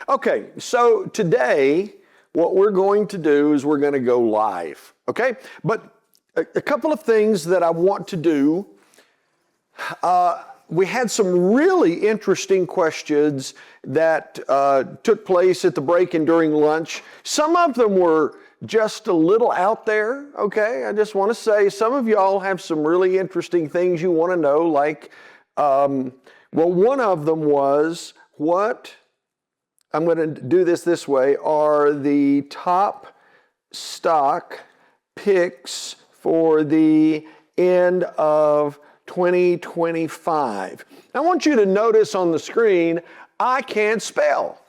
Okay, so today, what we're going to do is we're going to go live, okay? But a couple of things that I want to do. We had some really interesting questions that took place at the break and during lunch. Some of them were just a little out there, okay? I just want to say some of y'all have some really interesting things you want to know, like, well, one of them was, what, I'm going to do this way, are the top stock picks for the end of 2025. I want you to notice on the screen, I can't spell.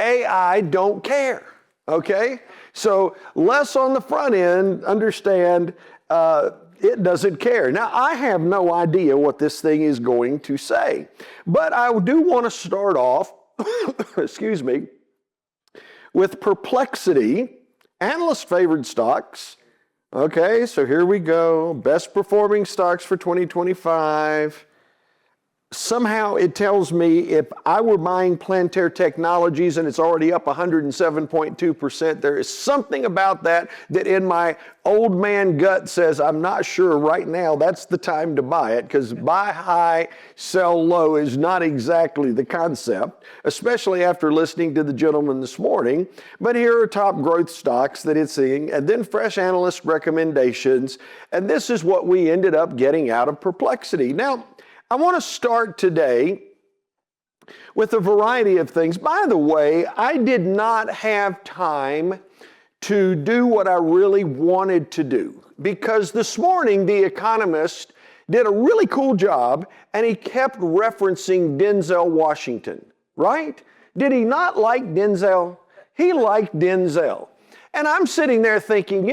AI don't care, okay? So less on the front end, understand it doesn't care. Now, I have no idea what this thing is going to say, but I do want to start off, excuse me, with perplexity, analyst favored stocks. Okay, so here we go. Best performing stocks for 2025. Somehow it tells me if I were buying Plantair Technologies and it's already up 107.2%, there is something about that in my old man gut says I'm not sure right now that's the time to buy it, because buy high, sell low is not exactly the concept, especially after listening to the gentleman this morning. But here are top growth stocks that it's seeing, and then fresh analyst recommendations, and this is what we ended up getting out of perplexity. Now, I want to start today with a variety of things. By the way, I did not have time to do what I really wanted to do, because this morning The Economist did a really cool job and he kept referencing Denzel Washington, right? Did he not like Denzel? He liked Denzel. And I'm sitting there thinking,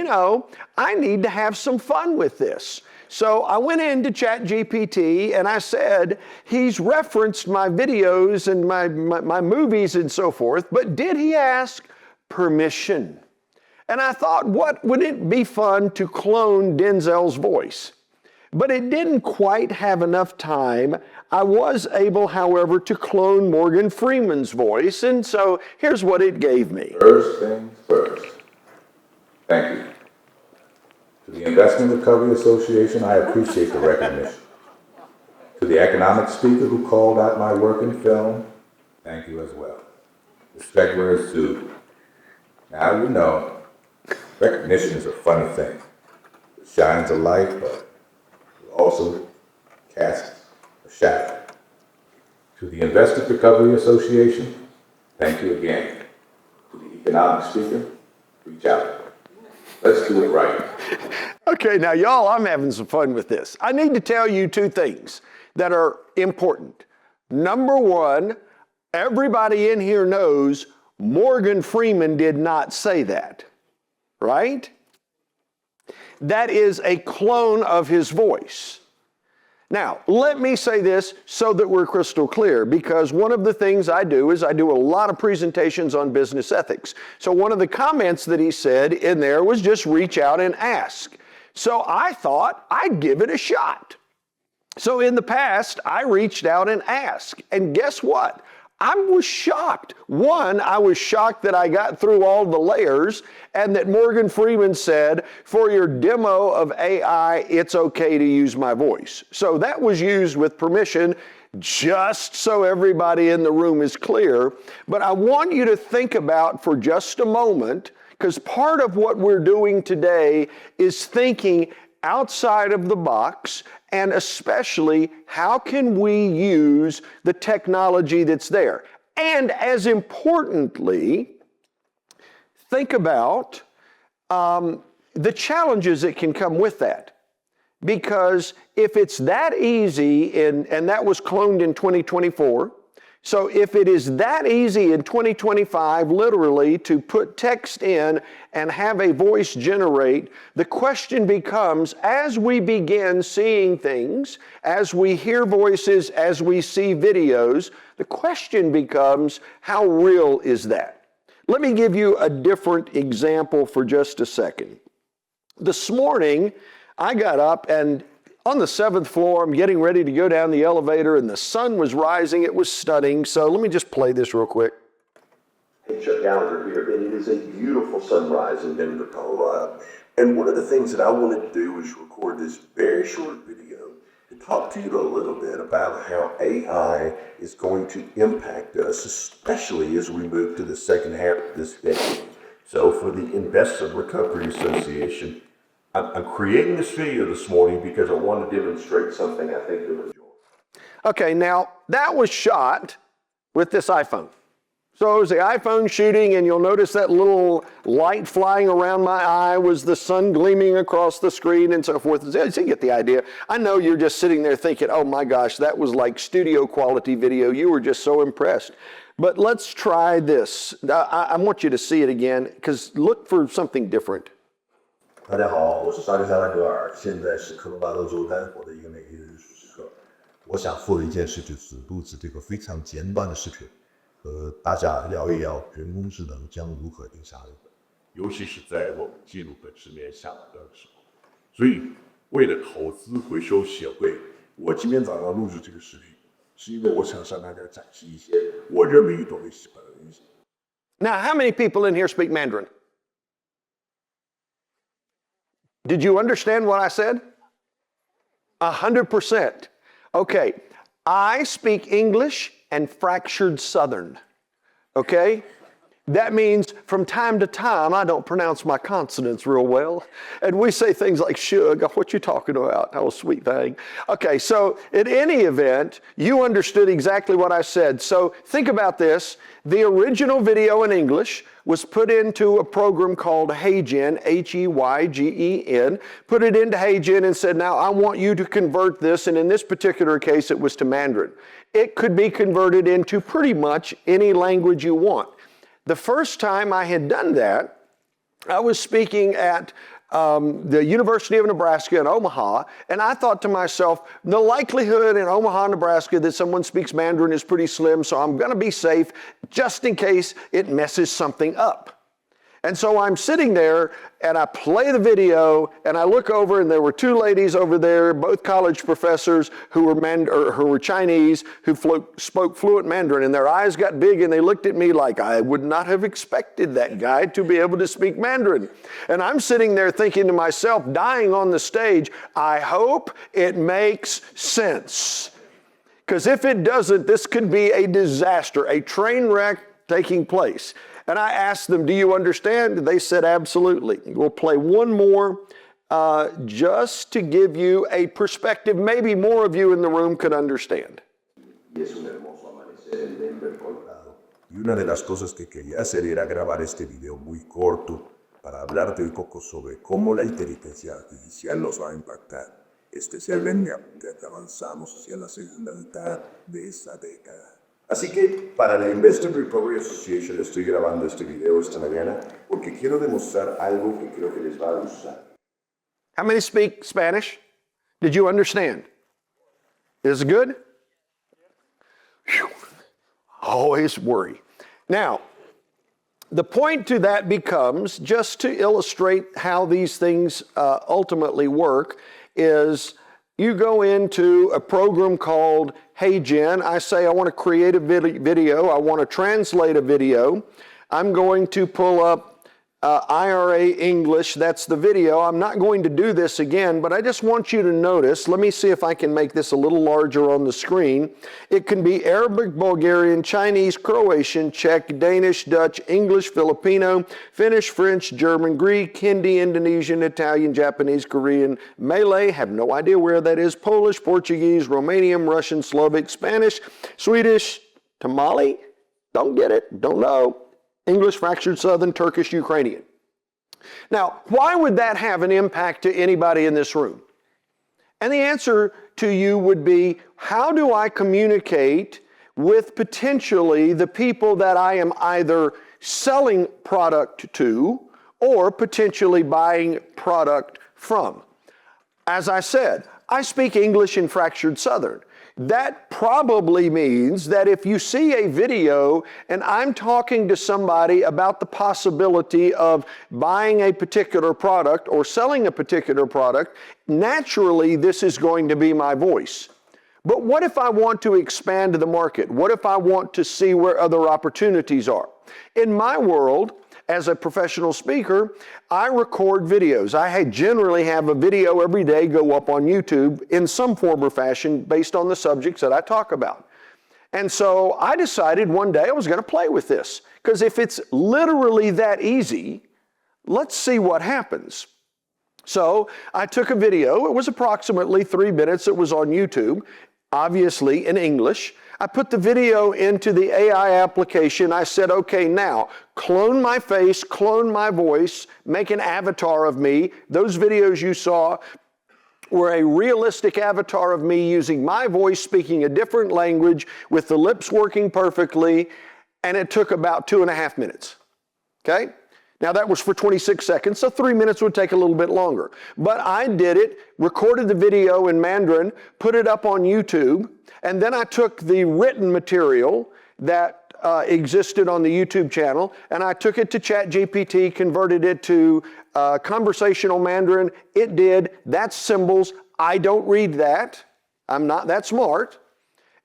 I need to have some fun with this. So I went into ChatGPT and I said, he's referenced my videos and my movies and so forth, but did he ask permission? And I thought, what would it be fun to clone Denzel's voice? But it didn't quite have enough time. I was able, however, to clone Morgan Freeman's voice, and so here's what it gave me. First things first. Thank you. To the Investment Recovery Association, I appreciate the recognition. To the economic speaker who called out my work in film, thank you as well. Respect where it's due. Now, recognition is a funny thing. It shines a light, but it also casts a shadow. To the Investment Recovery Association, thank you again. To the economic speaker, reach out. Let's do it right. Okay, now y'all, I'm having some fun with this. I need to tell you two things that are important. Number one, everybody in here knows Morgan Freeman did not say that, right? That is a clone of his voice. Now, let me say this so that we're crystal clear, because one of the things I do is I do a lot of presentations on business ethics. So one of the comments that he said in there was just reach out and ask. So I thought I'd give it a shot. So in the past, I reached out and asked, and guess what? I was shocked. One, I was shocked that I got through all the layers and that Morgan Freeman said, for your demo of AI, it's okay to use my voice. So that was used with permission, just so everybody in the room is clear. But I want you to think about for just a moment, because part of what we're doing today is thinking outside of the box, and especially how can we use the technology that's there? And as importantly, think about the challenges that can come with that. Because if it's that easy, and that was cloned in 2024, so if it is that easy in 2025, literally, to put text in and have a voice generate, the question becomes, as we begin seeing things, as we hear voices, as we see videos, the question becomes, how real is that? Let me give you a different example for just a second. This morning, I got up and on the 7th floor, I'm getting ready to go down the elevator and the sun was rising. It was stunning. So let me just play this real quick. Chuck Gallagher here, and it is a beautiful sunrise in Denver, Colorado. And one of the things that I wanted to do was record this very short video to talk to you a little bit about how AI is going to impact us, especially as we move to the second half of this decade. So for the Investment Recovery Association, I'm creating this video this morning because I want to demonstrate something I think you'll enjoy. Okay, now that was shot with this iPhone. So it was the iPhone shooting, and you'll notice that little light flying around my eye was the sun gleaming across the screen and so forth. So you get the idea. I know you're just sitting there thinking, oh my gosh, that was like studio quality video. You were just so impressed. But let's try this. I want you to see it again, because look for something different. 大家好，我是沙利萨拉格尔，现在是科罗拉多州丹佛的一个美丽的日出时刻。我想做的一件事就是录制这个非常简短的视频，和大家聊一聊人工智能将如何影响日本，尤其是在我们进入本世面下半段的时候。所以，为了投资回收协会，我今天早上录制这个视频，是因为我想向大家展示一些我认为懂日本的东西。Now, how many people in here speak Mandarin? Did you understand what I said? 100%. Okay, I speak English and fractured Southern, okay? That means from time to time, I don't pronounce my consonants real well. And we say things like, "Shug, what you talking about? Oh, sweet thing." Okay, so in any event, you understood exactly what I said. So think about this. The original video in English was put into a program called HeyGen, H-E-Y-G-E-N, put it into HeyGen and said, now I want you to convert this, and in this particular case, it was to Mandarin. It could be converted into pretty much any language you want. The first time I had done that, I was speaking at the University of Nebraska in Omaha, and I thought to myself, the likelihood in Omaha, Nebraska that someone speaks Mandarin is pretty slim, so I'm going to be safe just in case it messes something up. And so I'm sitting there and I play the video and I look over and there were two ladies over there, both college professors who were Chinese, who spoke fluent Mandarin, and their eyes got big and they looked at me like I would not have expected that guy to be able to speak Mandarin. And I'm sitting there thinking to myself, dying on the stage, I hope it makes sense. Because if it doesn't, this could be a disaster, a train wreck taking place. And I asked them, do you understand? They said, absolutely. We'll play one more just to give you a perspective maybe more of you in the room could understand. Y una de las cosas que quería hacer era grabar este video muy corto para hablarte un poco sobre cómo la inteligencia artificial nos va a impactar, especialmente a medida que avanzamos hacia la segunda mitad de esta década. Así que para la Investment Recovery Association estoy grabando este video esta mañana porque quiero demostrar algo que creo que les va a gustar. How many speak Spanish? Did you understand? Is it good? Whew. Always worry. Now, the point to that becomes, just to illustrate how these things ultimately work, is you go into a program called HeyGen. I say I want to create a video. I want to translate a video. I'm going to pull up IRA English. That's the video. I'm not going to do this again, but I just want you to notice. Let me see if I can make this a little larger on the screen. It can be Arabic, Bulgarian, Chinese, Croatian, Czech, Danish, Dutch, English, Filipino, Finnish, French, German, Greek, Hindi, Indonesian, Italian, Japanese, Korean, Malay, have no idea where that is, Polish, Portuguese, Romanian, Russian, Slovak, Spanish, Swedish, Tamale, don't get it, don't know, English, fractured Southern, Turkish, Ukrainian. Now, why would that have an impact to anybody in this room? And the answer to you would be, how do I communicate with potentially the people that I am either selling product to or potentially buying product from? As I said, I speak English in fractured Southern. That probably means that if you see a video and I'm talking to somebody about the possibility of buying a particular product or selling a particular product, naturally this is going to be my voice. But what if I want to expand the market? What if I want to see where other opportunities are? In my world, as a professional speaker, I record videos. I generally have a video every day go up on YouTube in some form or fashion based on the subjects that I talk about. And so I decided one day I was going to play with this, because if it's literally that easy, let's see what happens. So I took a video. It was approximately 3 minutes. It was on YouTube, obviously in English. I put the video into the AI application. I said, okay, now clone my face, clone my voice, make an avatar of me. Those videos you saw were a realistic avatar of me using my voice, speaking a different language with the lips working perfectly, and it took about 2.5 minutes, okay? Now that was for 26 seconds, so 3 minutes would take a little bit longer. But I did it, recorded the video in Mandarin, put it up on YouTube, and then I took the written material that existed on the YouTube channel, and I took it to ChatGPT, converted it to conversational Mandarin. It did. That's symbols. I don't read that. I'm not that smart.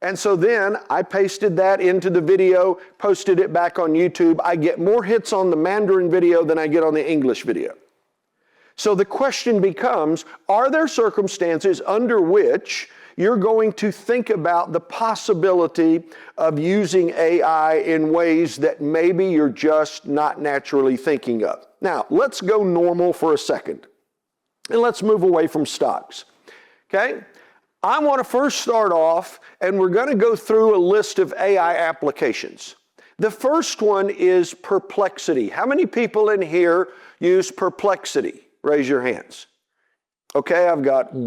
And so then I pasted that into the video, posted it back on YouTube. I get more hits on the Mandarin video than I get on the English video. So the question becomes, are there circumstances under which you're going to think about the possibility of using AI in ways that maybe you're just not naturally thinking of? Now, let's go normal for a second, and let's move away from stocks, okay? I want to first start off, and we're going to go through a list of AI applications. The first one is Perplexity. How many people in here use Perplexity? Raise your hands. Okay, I've got one,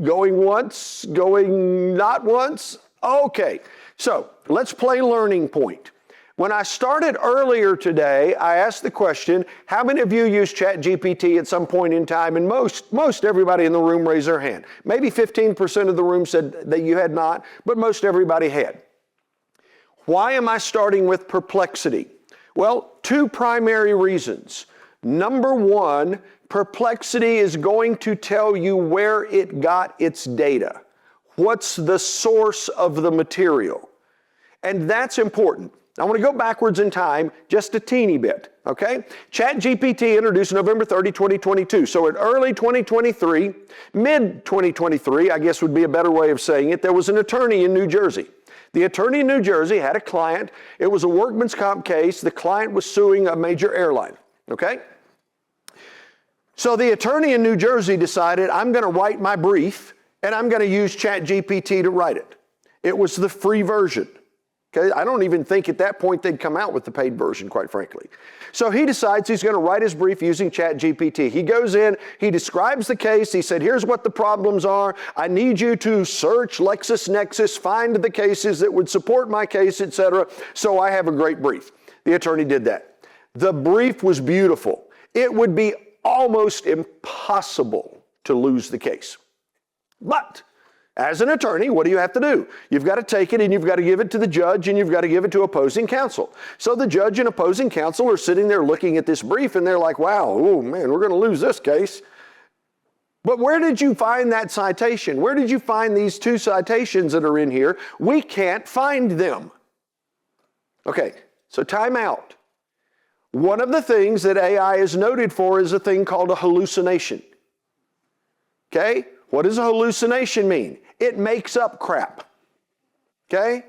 going once, going not once. Okay, so let's play Learning Point. When I started earlier today, I asked the question, how many of you use ChatGPT at some point in time? And most everybody in the room raised their hand. Maybe 15% of the room said that you had not, but most everybody had. Why am I starting with Perplexity? Well, 2 primary reasons. Number 1, Perplexity is going to tell you where it got its data. What's the source of the material? And that's important. I want to go backwards in time just a teeny bit, okay? ChatGPT introduced November 30, 2022. So in early 2023, mid-2023, I guess would be a better way of saying it, there was an attorney in New Jersey. The attorney in New Jersey had a client. It was a workman's comp case. The client was suing a major airline, okay? So the attorney in New Jersey decided, I'm going to write my brief, and I'm going to use ChatGPT to write it. It was the free version. Okay, I don't even think at that point they'd come out with the paid version, quite frankly. So he decides he's going to write his brief using ChatGPT. He goes in, he describes the case. He said, here's what the problems are. I need you to search LexisNexis, find the cases that would support my case, etc. So I have a great brief. The attorney did that. The brief was beautiful. It would be almost impossible to lose the case. But as an attorney, what do you have to do? You've got to take it and you've got to give it to the judge and you've got to give it to opposing counsel. So the judge and opposing counsel are sitting there looking at this brief and they're like, wow, oh man, we're going to lose this case. But where did you find that citation? Where did you find these 2 citations that are in here? We can't find them. Okay, so time out. One of the things that AI is noted for is a thing called a hallucination. Okay? What does a hallucination mean? It makes up crap. Okay?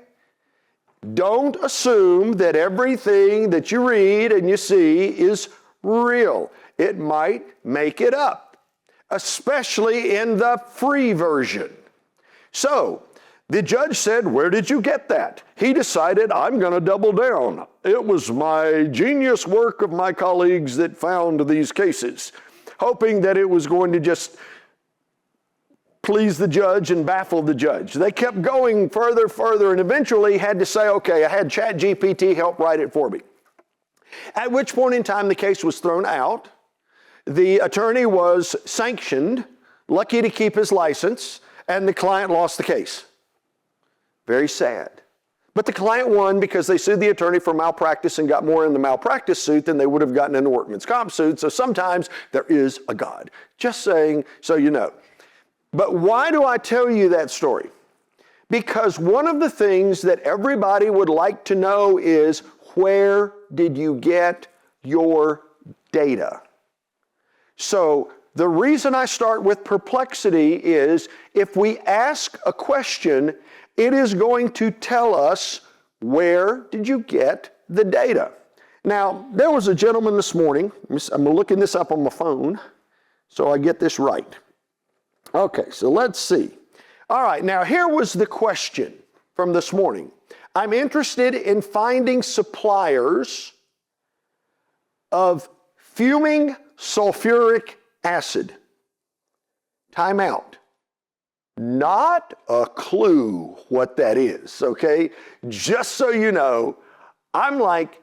Don't assume that everything that you read and you see is real. It might make it up, especially in the free version. So, the judge said, where did you get that? He decided, I'm going to double down. It was my genius work of my colleagues that found these cases, hoping that it was going to just please the judge and baffle the judge. They kept going further, and eventually had to say, okay, I had ChatGPT help write it for me. At which point in time the case was thrown out. The attorney was sanctioned, lucky to keep his license, and the client lost the case. Very sad. But the client won because they sued the attorney for malpractice and got more in the malpractice suit than they would have gotten in the workman's comp suit. So sometimes there is a God. Just saying so you know. But why do I tell you that story? Because one of the things that everybody would like to know is, where did you get your data? So the reason I start with perplexity is, if we ask a question, it is going to tell us, where did you get the data? Now, there was a gentleman this morning, I'm looking this up on my phone so I get this right. Okay, so let's see. All right, now here was the question from this morning. I'm interested in finding suppliers of fuming sulfuric acid. Time out. Not a clue what that is, okay? Just so you know, I'm like,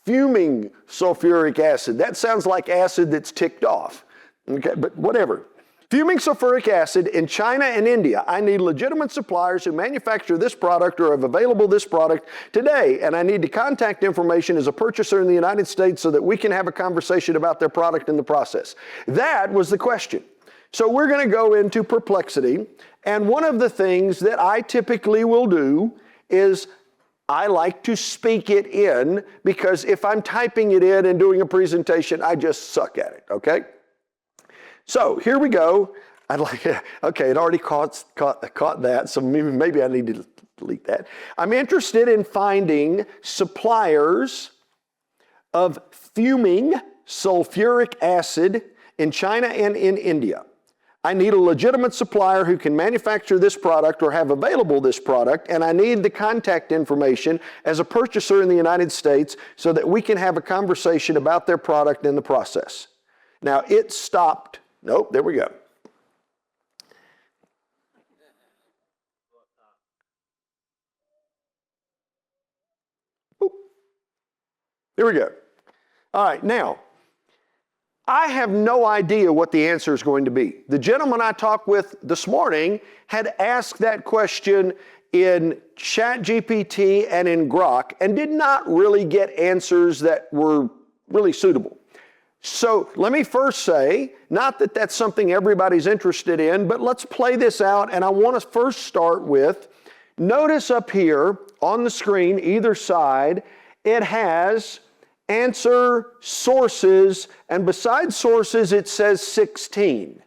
fuming sulfuric acid. That sounds like acid that's ticked off, okay? But whatever. Fuming sulfuric acid in China and India. I need legitimate suppliers who manufacture this product or have available this product today, and I need the contact information as a purchaser in the United States so that we can have a conversation about their product in the process. That was the question. So we're going to go into perplexity, and one of the things that I typically will do is I like to speak it in, because if I'm typing it in and doing a presentation, I just suck at it, okay? So here we go. Okay, it already caught that, so maybe I need to delete that. I'm interested in finding suppliers of fuming sulfuric acid in China and in India. I need a legitimate supplier who can manufacture this product or have available this product, and I need the contact information as a purchaser in the United States so that we can have a conversation about their product in the process. Now it stopped. Nope, there we go. Oop. Here we go. All right, now, I have no idea what the answer is going to be. The gentleman I talked with this morning had asked that question in ChatGPT and in Grok and did not really get answers that were really suitable. So let me first say, not that that's something everybody's interested in, but let's play this out, and I want to first start with, notice up here on the screen, either side, it has answer sources, and beside sources it says 16.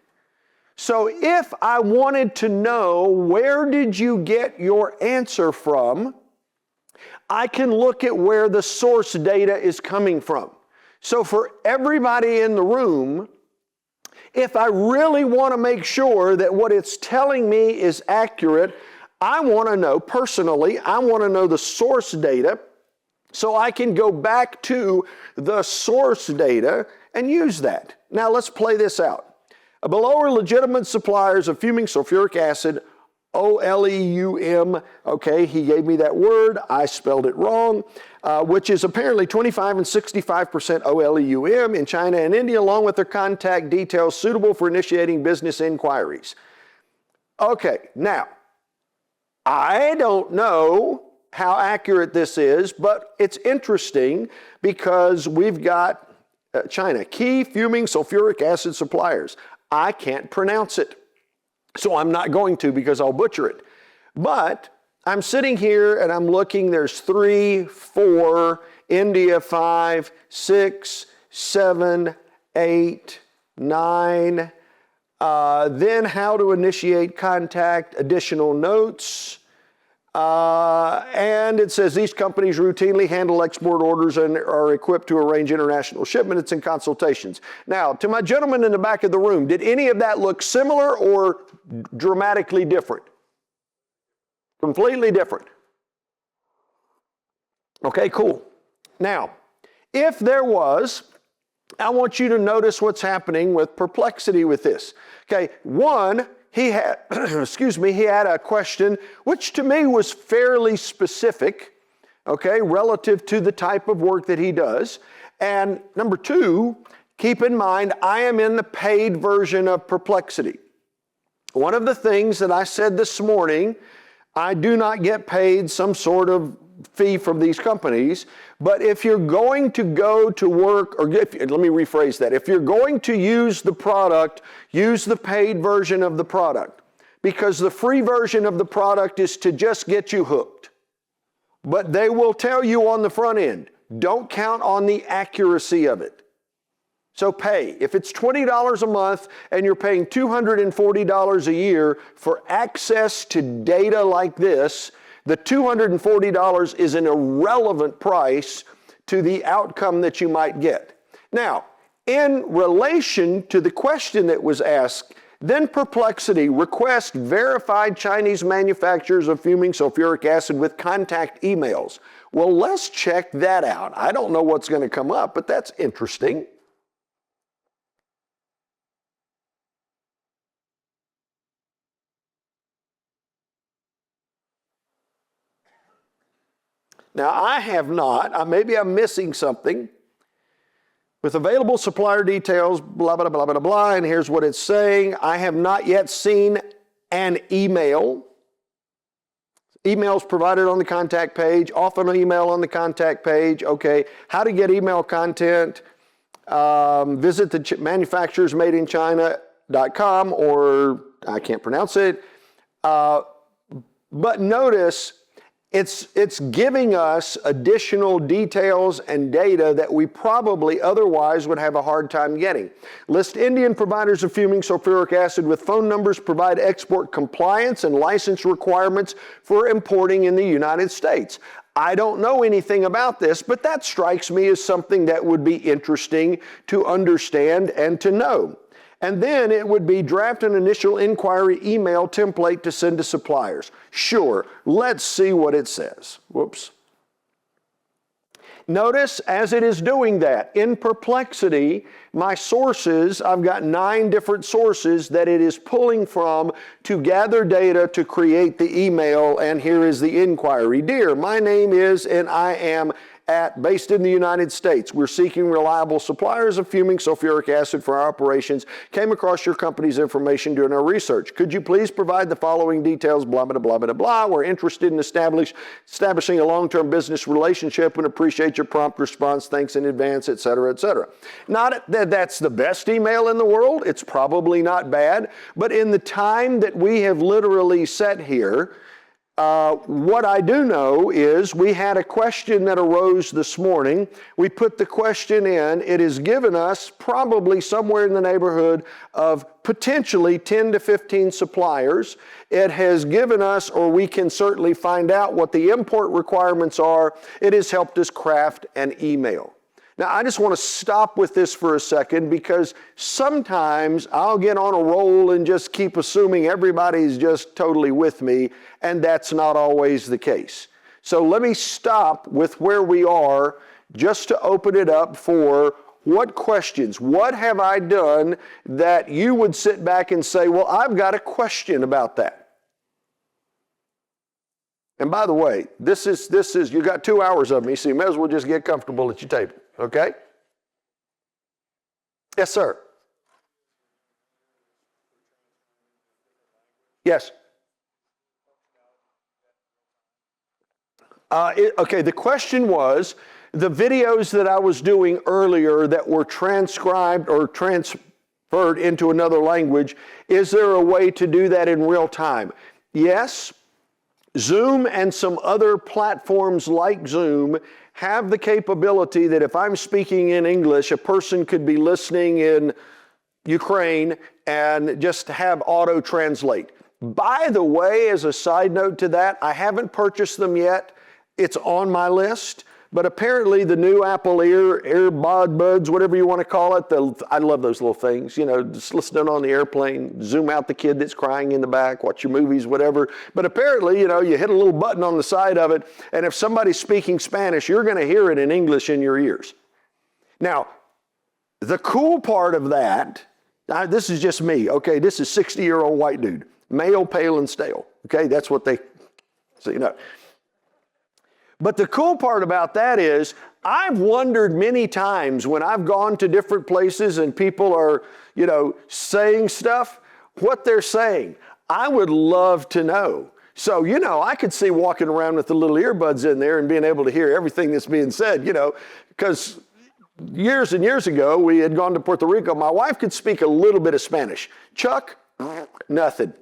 So if I wanted to know, where did you get your answer from, I can look at where the source data is coming from. So for everybody in the room, if I really want to make sure that what it's telling me is accurate, I want to know, personally, I want to know the source data so I can go back to the source data and use that. Now let's play this out. Below are legitimate suppliers of fuming sulfuric acid, OLEUM, okay, he gave me that word, I spelled it wrong, which is apparently 25 and 65% OLEUM in China and India, along with their contact details suitable for initiating business inquiries. Okay, now, I don't know how accurate this is, but it's interesting because we've got China, key fuming sulfuric acid suppliers. I can't pronounce it. So I'm not going to, because I'll butcher it. But I'm sitting here and I'm looking, there's 3, 4, India 5, 6, 7, 8, 9. Then how to initiate contact, additional notes. And it says these companies routinely handle export orders and are equipped to arrange international shipments and consultations. Now, to my gentleman in the back of the room, did any of that look similar or dramatically different? Completely different. Okay, cool. Now, if there was, I want you to notice what's happening with perplexity with this. Okay, one, he had, he had a question which to me was fairly specific, okay, relative to the type of work that he does. And number two, keep in mind, I am in the paid version of Perplexity. One of the things that I said this morning, I do not get paid some sort of fee from these companies, but if you're going to go to work, or let me rephrase that, if you're going to use the product, use the paid version of the product. because the free version of the product is to just get you hooked. But they will tell you on the front end, don't count on the accuracy of it. So pay. If it's $20 a month and you're paying $240 a year for access to data like this, the $240 is an irrelevant price to the outcome that you might get. Now, in relation to the question that was asked, then Perplexity request verified Chinese manufacturers of fuming sulfuric acid with contact emails. Well, let's check that out. I don't know what's going to come up, but that's interesting. Now, I have not, maybe I'm missing something. With available supplier details, blah, blah, blah, blah, blah, and here's what it's saying. I have not yet seen an email. Emails provided on the contact page, often an email on the contact page. Okay, how to get email content. Visit the manufacturersmadeinchina.com, or I can't pronounce it. But notice, it's giving us additional details and data that we probably otherwise would have a hard time getting. List Indian providers of fuming sulfuric acid with phone numbers, provide export compliance and license requirements for importing in the United States. I don't know anything about this, but that strikes me as something that would be interesting to understand and to know. And then it would be draft an initial inquiry email template to send to suppliers. Sure, let's see what it says. Whoops. Notice as it is doing that, in Perplexity, my sources, I've got 9 different sources that it is pulling from to gather data to create the email, and here is the inquiry. Dear, my name is, and I am based in the United States. We're seeking reliable suppliers of fuming sulfuric acid for our operations. Came across your company's information during our research. Could you please provide the following details, blah, blah, blah, blah, blah. We're interested in establishing a long-term business relationship and appreciate your prompt response. Thanks in advance, et cetera, et cetera. Not that that's the best email in the world. It's probably not bad. But in the time that we have literally sat here, what I do know is we had a question that arose this morning. We put the question in. It has given us probably somewhere in the neighborhood of potentially 10 to 15 suppliers. It has given us, or we can certainly find out what the import requirements are. It has helped us craft an email. Now, I just want to stop with this for a second because sometimes I'll get on a roll and just keep assuming everybody's just totally with me, and that's not always the case. So let me stop with where we are just to open it up for what questions, what have I done that you would sit back and say, well, I've got a question about that. And by the way, this is you got 2 hours of me, so you may as well just get comfortable at your table. Okay? Yes, sir. Yes. Okay, the question was, the videos that I was doing earlier that were transcribed or transferred into another language, is there a way to do that in real time? Yes. Zoom and some other platforms like Zoom have the capability that if I'm speaking in English, a person could be listening in Ukraine and just have auto translate. By the way, as a side note to that, I haven't purchased them yet. It's on my list. But apparently the new Apple AirPod buds, whatever you want to call it, I love those little things, just listening on the airplane, zoom out the kid that's crying in the back, watch your movies, whatever. But apparently, you hit a little button on the side of it, and if somebody's speaking Spanish, you're going to hear it in English in your ears. Now, the cool part of that, this is just me, okay? This is 60-year-old white dude, male, pale, and stale, okay? That's what so But the cool part about that is I've wondered many times when I've gone to different places and people are, saying stuff, what they're saying. I would love to know. So, I could see walking around with the little earbuds in there and being able to hear everything that's being said, because years and years ago, we had gone to Puerto Rico. My wife could speak a little bit of Spanish. Chuck, nothing.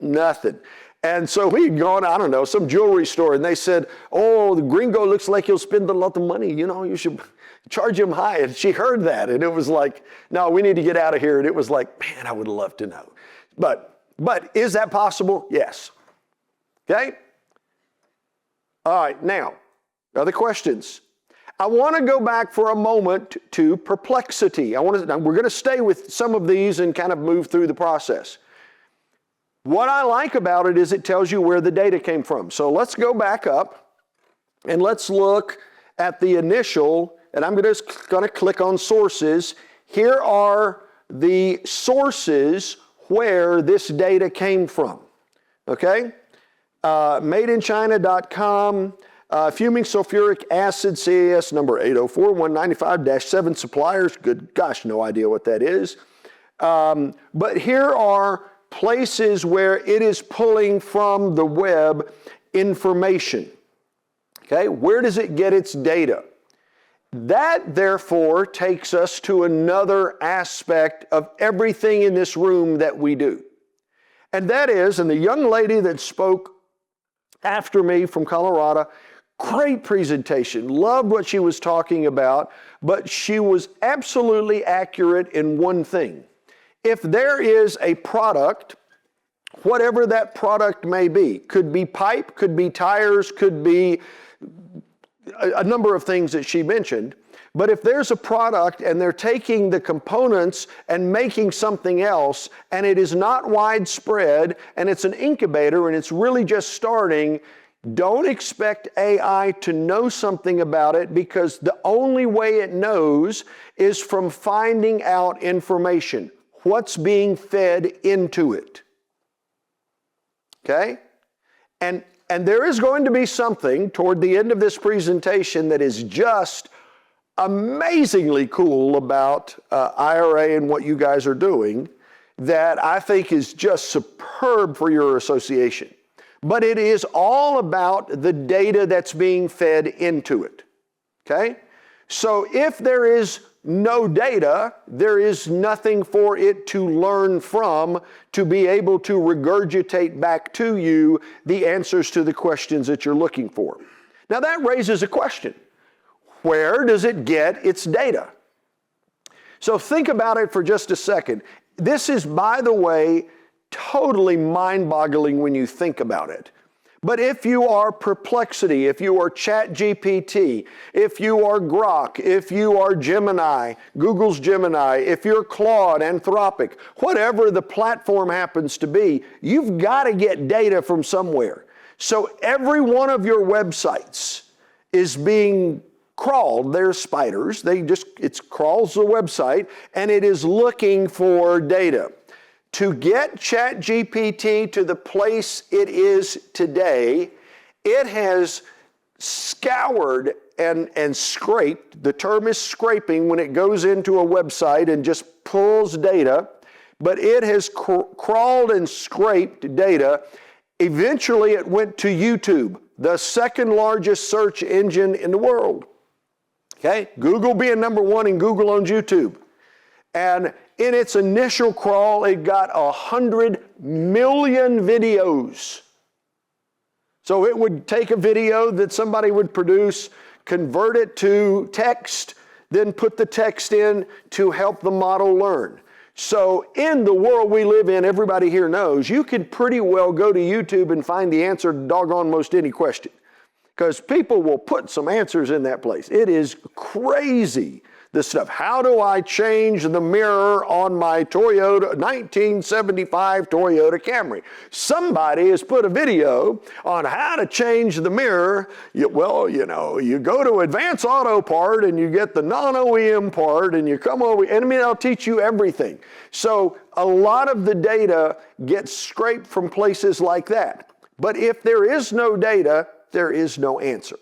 Nothing. And so we had gone, I don't know, some jewelry store, and they said, oh, the gringo looks like he'll spend a lot of money. You know, you should charge him high. And she heard that, and it was like, no, we need to get out of here. And it was like, man, I would love to know. But is that possible? Yes. Okay? All right, now, other questions. I want to go back for a moment to perplexity. We're going to stay with some of these and kind of move through the process. What I like about it is it tells you where the data came from. So let's go back up and let's look at the initial, and I'm just going to click on sources. Here are the sources where this data came from. Okay? Madeinchina.com, fuming sulfuric acid, CAS number 804-195-7 suppliers. Good gosh, no idea what that is. But here are places where it is pulling from the web information. Okay, where does it get its data? That, therefore, takes us to another aspect of everything in this room that we do. And that is, and the young lady that spoke after me from Colorado, great presentation, loved what she was talking about, but she was absolutely accurate in one thing. If there is a product, whatever that product may be, could be pipe, could be tires, could be a number of things that she mentioned, but if there's a product and they're taking the components and making something else and it is not widespread and it's an incubator and it's really just starting, don't expect AI to know something about it, because the only way it knows is from finding out information. What's being fed into it. Okay? And there is going to be something toward the end of this presentation that is just amazingly cool about IRA and what you guys are doing that I think is just superb for your association. But it is all about the data that's being fed into it. Okay? So if there is no data, there is nothing for it to learn from to be able to regurgitate back to you the answers to the questions that you're looking for. Now that raises a question. Where does it get its data? So think about it for just a second. This is, by the way, totally mind-boggling when you think about it. But if you are Perplexity, if you are ChatGPT, if you are Grok, if you are Gemini, Google's Gemini, if you're Claude, Anthropic, whatever the platform happens to be, you've got to get data from somewhere. So every one of your websites is being crawled. There's spiders. It crawls the website and it is looking for data. To get ChatGPT to the place it is today, it has scoured and scraped. The term is scraping when it goes into a website and just pulls data, but it has crawled and scraped data. Eventually it went to YouTube, the second largest search engine in the world. Okay, Google being number one, and Google owns YouTube. And in its initial crawl, it got 100 million videos. So it would take a video that somebody would produce, convert it to text, then put the text in to help the model learn. So in the world we live in, everybody here knows, you could pretty well go to YouTube and find the answer to doggone most any question, because people will put some answers in that place. It is crazy. This stuff. How do I change the mirror on my Toyota 1975 Toyota Camry? Somebody has put a video on how to change the mirror. You go to Advanced Auto Part and you get the non-OEM part and you come over, and I'll teach you everything. So a lot of the data gets scraped from places like that. But if there is no data, there is no answer.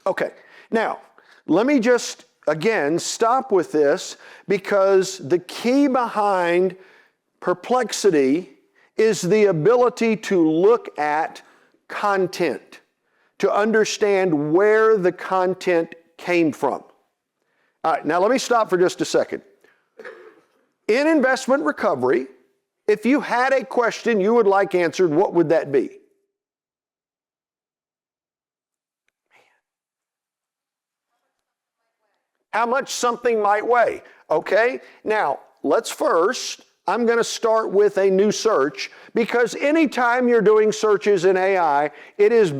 Okay, now let me just again, stop with this, because the key behind Perplexity is the ability to look at content, to understand where the content came from. All right, now let me stop for just a second. In investment recovery, If you had a question you would like answered, what would that be? How much something might weigh. Okay, now I'm going to start with a new search, because anytime you're doing searches in AI, it is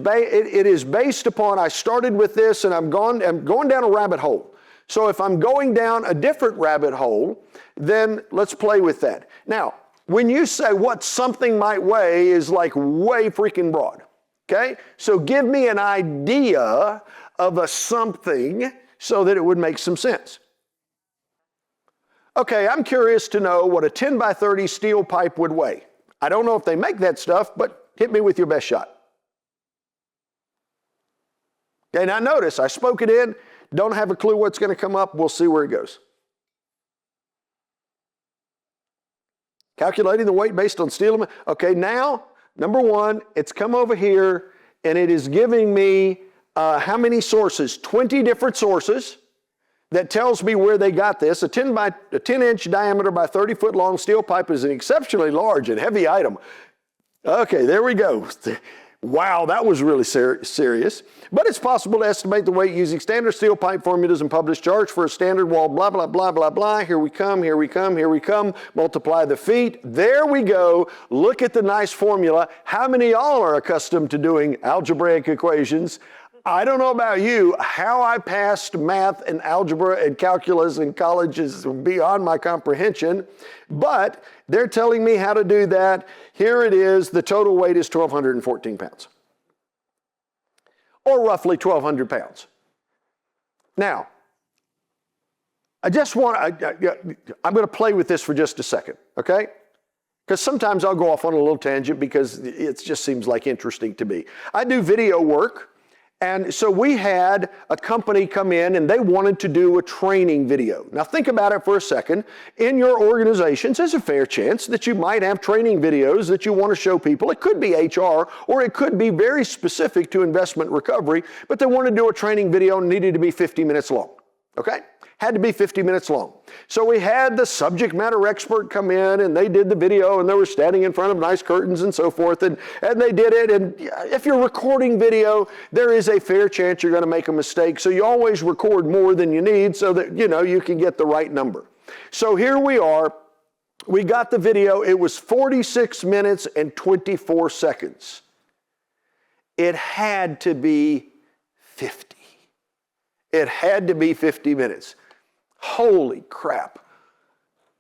based upon, I started with this and I'm going down a rabbit hole. So if I'm going down a different rabbit hole, then let's play with that. Now, when you say what something might weigh is like way freaking broad. Okay, so give me an idea of a something so that it would make some sense. Okay, I'm curious to know what a 10 by 30 steel pipe would weigh. I don't know if they make that stuff, but hit me with your best shot. Okay, now notice I spoke it in, don't have a clue what's going to come up. We'll see where it goes. Calculating the weight based on steel. Okay, now, number one, it's come over here and it is giving me how many sources? 20 different sources. That tells me where they got this. A 10-inch diameter by 30-foot long steel pipe is an exceptionally large and heavy item. Okay, there we go. Wow, that was really serious. But it's possible to estimate the weight using standard steel pipe formulas and published charts for a standard wall, blah, blah, blah, blah, blah. Here we come, here we come, here we come. Multiply the feet. There we go. Look at the nice formula. How many of y'all are accustomed to doing algebraic equations? I don't know about you, how I passed math and algebra and calculus in college is beyond my comprehension, but they're telling me how to do that. Here it is, the total weight is 1,214 pounds, or roughly 1,200 pounds. Now, I'm going to play with this for just a second, okay? Because sometimes I'll go off on a little tangent because it just seems like interesting to me. I do video work. And so we had a company come in and they wanted to do a training video. Now think about it for a second. In your organizations, there's a fair chance that you might have training videos that you want to show people. It could be HR or it could be very specific to investment recovery, but they want to do a training video and needed to be 50 minutes long. Okay? Had to be 50 minutes long. So we had the subject matter expert come in and they did the video and they were standing in front of nice curtains and so forth and they did it. And if you're recording video, there is a fair chance you're going to make a mistake. So you always record more than you need so that, you can get the right number. So here we are. We got the video. It was 46 minutes and 24 seconds. It had to be 50. It had to be 50 minutes. Holy crap.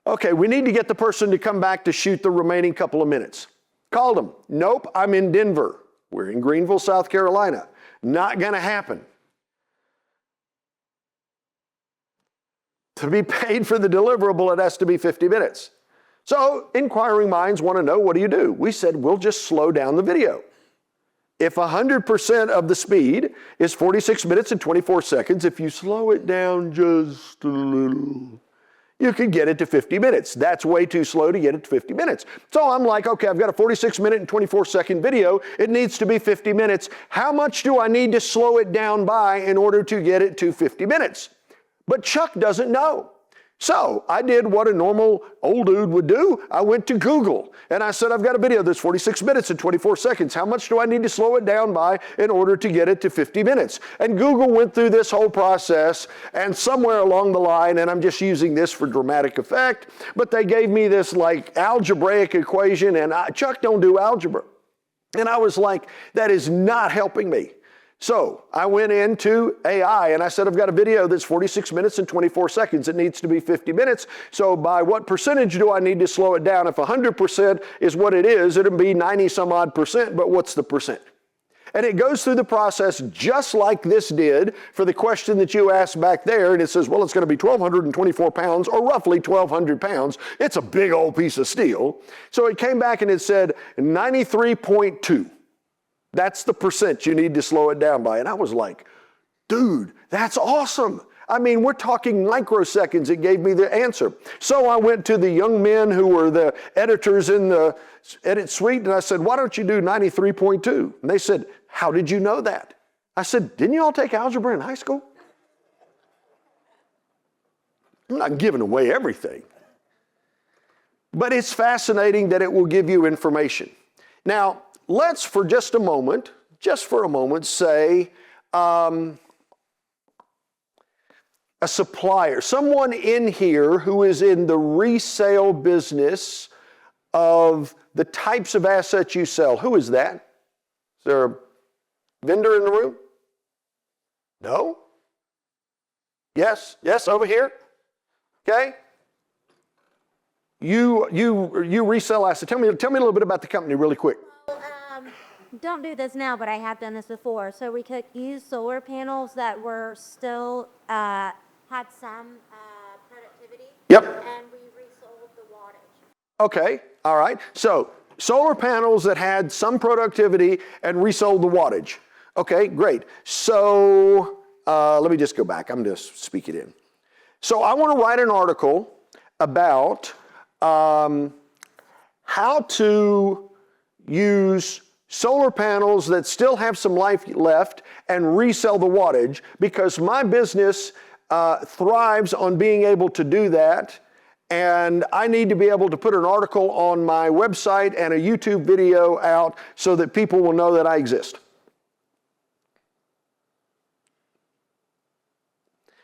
Okay, we need to get the person to come back to shoot the remaining couple of minutes. Called them. Nope, I'm in Denver. We're in Greenville, South Carolina. Not going to happen. To be paid for the deliverable, it has to be 50 minutes. So inquiring minds want to know, what do? We said, we'll just slow down the video. If 100% of the speed is 46 minutes and 24 seconds, if you slow it down just a little, you can get it to 50 minutes. That's way too slow to get it to 50 minutes. So I'm like, okay, I've got a 46-minute and 24-second video. It needs to be 50 minutes. How much do I need to slow it down by in order to get it to 50 minutes? But Chuck doesn't know. So I did what a normal old dude would do. I went to Google and I said, I've got a video that's 46 minutes and 24 seconds. How much do I need to slow it down by in order to get it to 50 minutes? And Google went through this whole process, and somewhere along the line, and I'm just using this for dramatic effect, but they gave me this like algebraic equation, and Chuck don't do algebra. And I was like, that is not helping me. So I went into AI and I said, I've got a video that's 46 minutes and 24 seconds. It needs to be 50 minutes. So by what percentage do I need to slow it down? If 100% is what it is, it'll be 90 some odd percent, but what's the percent? And it goes through the process just like this did for the question that you asked back there. And it says, well, it's going to be 1,224 pounds or roughly 1,200 pounds. It's a big old piece of steel. So it came back and it said 93.2. That's the percent you need to slow it down by. And I was like, dude, that's awesome. I mean, we're talking microseconds. It gave me the answer. So I went to the young men who were the editors in the edit suite, and I said, why don't you do 93.2? And they said, how did you know that? I said, didn't you all take algebra in high school? I'm not giving away everything. but it's fascinating that it will give you information. Now, let's for just for a moment, say a supplier, someone in here who is in the resale business of the types of assets you sell. Who is that? Is there a vendor in the room? No? Yes, over here. Okay. You resell assets. Tell me a little bit about the company really quick. Don't do this now, but I have done this before. So we could use solar panels that were still had some productivity. Yep. And we resold the wattage. Okay. All right. So solar panels that had some productivity and resold the wattage. Okay, great. So let me just go back. I'm just speak it in. So I want to write an article about how to use solar panels that still have some life left and resell the wattage, because my business thrives on being able to do that, and I need to be able to put an article on my website and a YouTube video out so that people will know that I exist.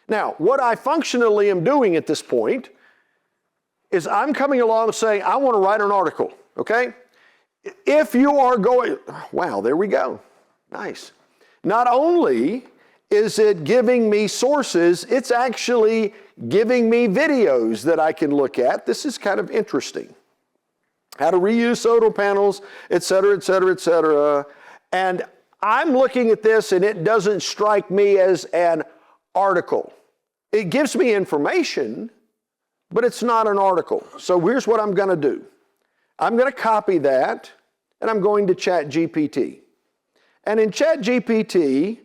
Now, what I functionally am doing at this point is I'm coming along saying, I want to write an article, okay? If you are going, wow, there we go. Nice. Not only is it giving me sources, it's actually giving me videos that I can look at. This is kind of interesting. How to reuse solar panels, et cetera, et cetera, et cetera. And I'm looking at this and it doesn't strike me as an article. It gives me information, but it's not an article. So here's what I'm going to do. I'm going to copy that, and I'm going to ChatGPT. And in ChatGPT,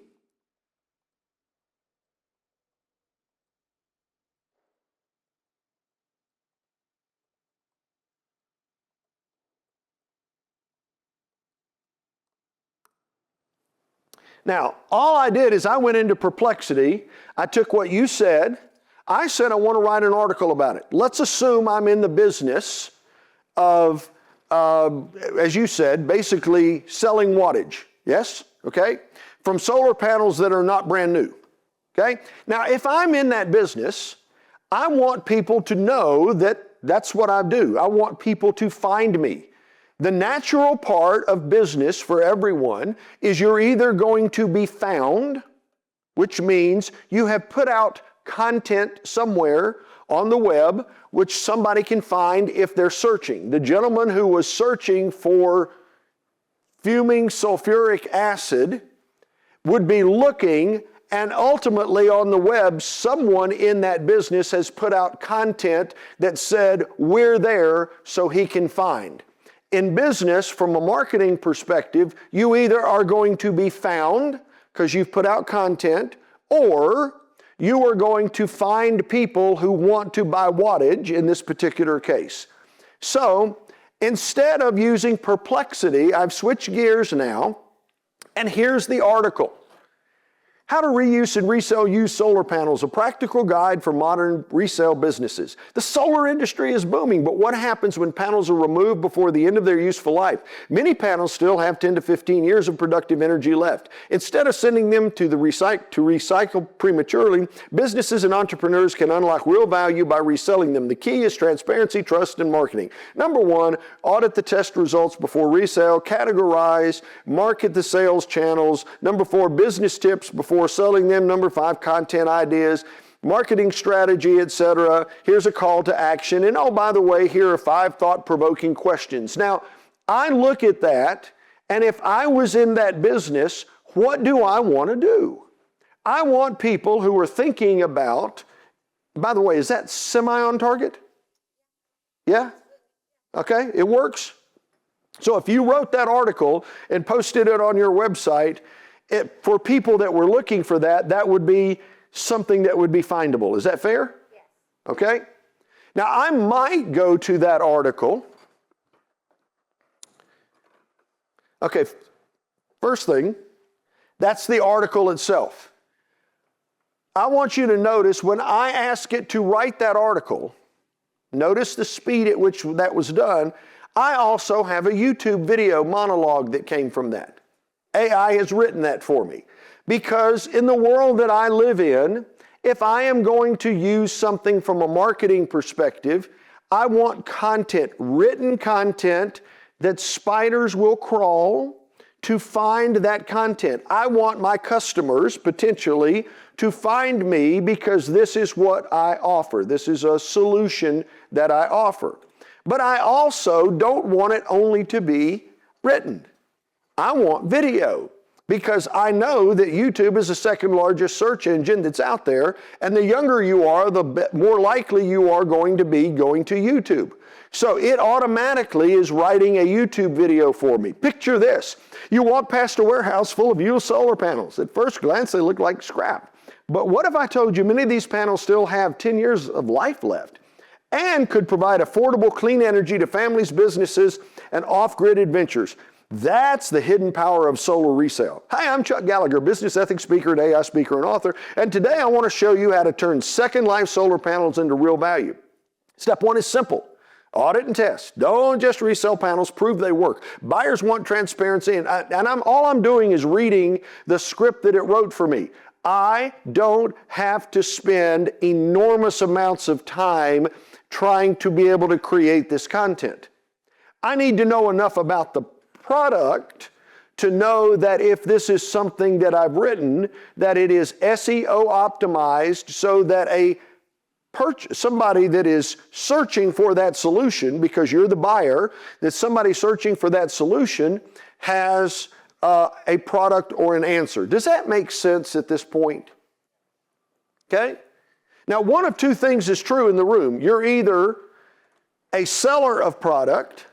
now, all I did is I went into Perplexity. I took what you said. I said I want to write an article about it. Let's assume I'm in the business of, as you said, basically selling wattage. Yes? Okay? From solar panels that are not brand new. Okay? Now, if I'm in that business, I want people to know that that's what I do. I want people to find me. The natural part of business for everyone is you're either going to be found, which means you have put out content somewhere on the web which somebody can find if they're searching. The gentleman who was searching for fuming sulfuric acid would be looking, and ultimately on the web, someone in that business has put out content that said, we're there, so he can find. In business, from a marketing perspective, you either are going to be found because you've put out content, or you are going to find people who want to buy wattage in this particular case. So instead of using Perplexity, I've switched gears now, and here's the article. How to reuse and resell used solar panels, a practical guide for modern resale businesses. The solar industry is booming, but what happens when panels are removed before the end of their useful life? Many panels still have 10 to 15 years of productive energy left. Instead of sending them to recycle prematurely, businesses and entrepreneurs can unlock real value by reselling them. The key is transparency, trust, and marketing. Number one, audit the test results before resale, categorize, market the sales channels. Number four, business tips before selling them. Number five, content ideas, marketing strategy, etc. Here's a call to action. And oh, by the way, here are 5 thought-provoking questions. Now, I look at that, and if I was in that business, what do I want to do? I want people who are thinking about, by the way, is that semi on target? Yeah? Okay, it works? So if you wrote that article and posted it on your website, for people that were looking for that, that would be something that would be findable. Is that fair? Yes. Okay. Now, I might go to that article. Okay, first thing, that's the article itself. I want you to notice when I ask it to write that article, Notice the speed at which that was done. I also have a YouTube video monologue that came from that. AI has written that for me. Because in the world that I live in, if I am going to use something from a marketing perspective, I want content, written content, that spiders will crawl to find that content. I want my customers, potentially, to find me because this is what I offer. This is a solution that I offer. But I also don't want it only to be written. I want video because I know that YouTube is the second largest search engine that's out there, and the younger you are, the more likely you are going to be going to YouTube. So it automatically is writing a YouTube video for me. Picture this. You walk past a warehouse full of used solar panels. At first glance, they look like scrap. But what if I told you many of these panels still have 10 years of life left and could provide affordable clean energy to families, businesses, and off-grid adventures? That's the hidden power of solar resale. Hi, I'm Chuck Gallagher, business ethics speaker, and AI speaker and author. And today I want to show you how to turn second life solar panels into real value. Step one is simple. Audit and test. Don't just resell panels, prove they work. Buyers want transparency, and all I'm doing is reading the script that it wrote for me. I don't have to spend enormous amounts of time trying to be able to create this content. I need to know enough about the product to know that if this is something that I've written, that it is SEO optimized so that somebody that is searching for that solution, because you're the buyer, that somebody searching for that solution has a product or an answer. Does that make sense at this point? Okay? Now, one of two things is true in the room. You're either a seller of product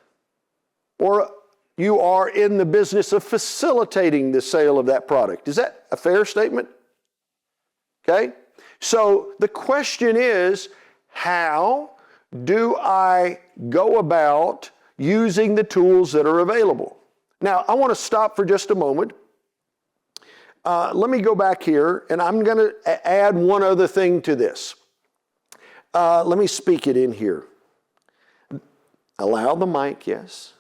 or you are in the business of facilitating the sale of that product. Is that a fair statement? Okay? So the question is, how do I go about using the tools that are available? Now, I want to stop for just a moment. Let me go back here, and I'm going to add one other thing to this. Let me speak it in here. Allow the mic, yes.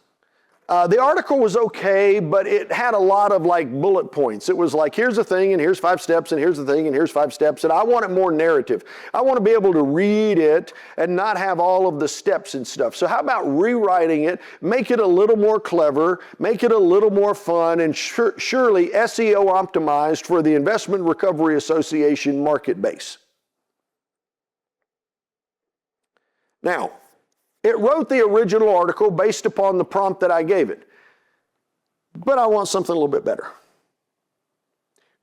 The article was okay, but it had a lot of like bullet points. It was like, here's the thing, and here's 5 steps, and here's the thing, and here's 5 steps, and I want it more narrative. I want to be able to read it and not have all of the steps and stuff. So how about rewriting it, make it a little more clever, make it a little more fun, and surely SEO optimized for the Investment Recovery Association market base. Now, it wrote the original article based upon the prompt that I gave it. But I want something a little bit better.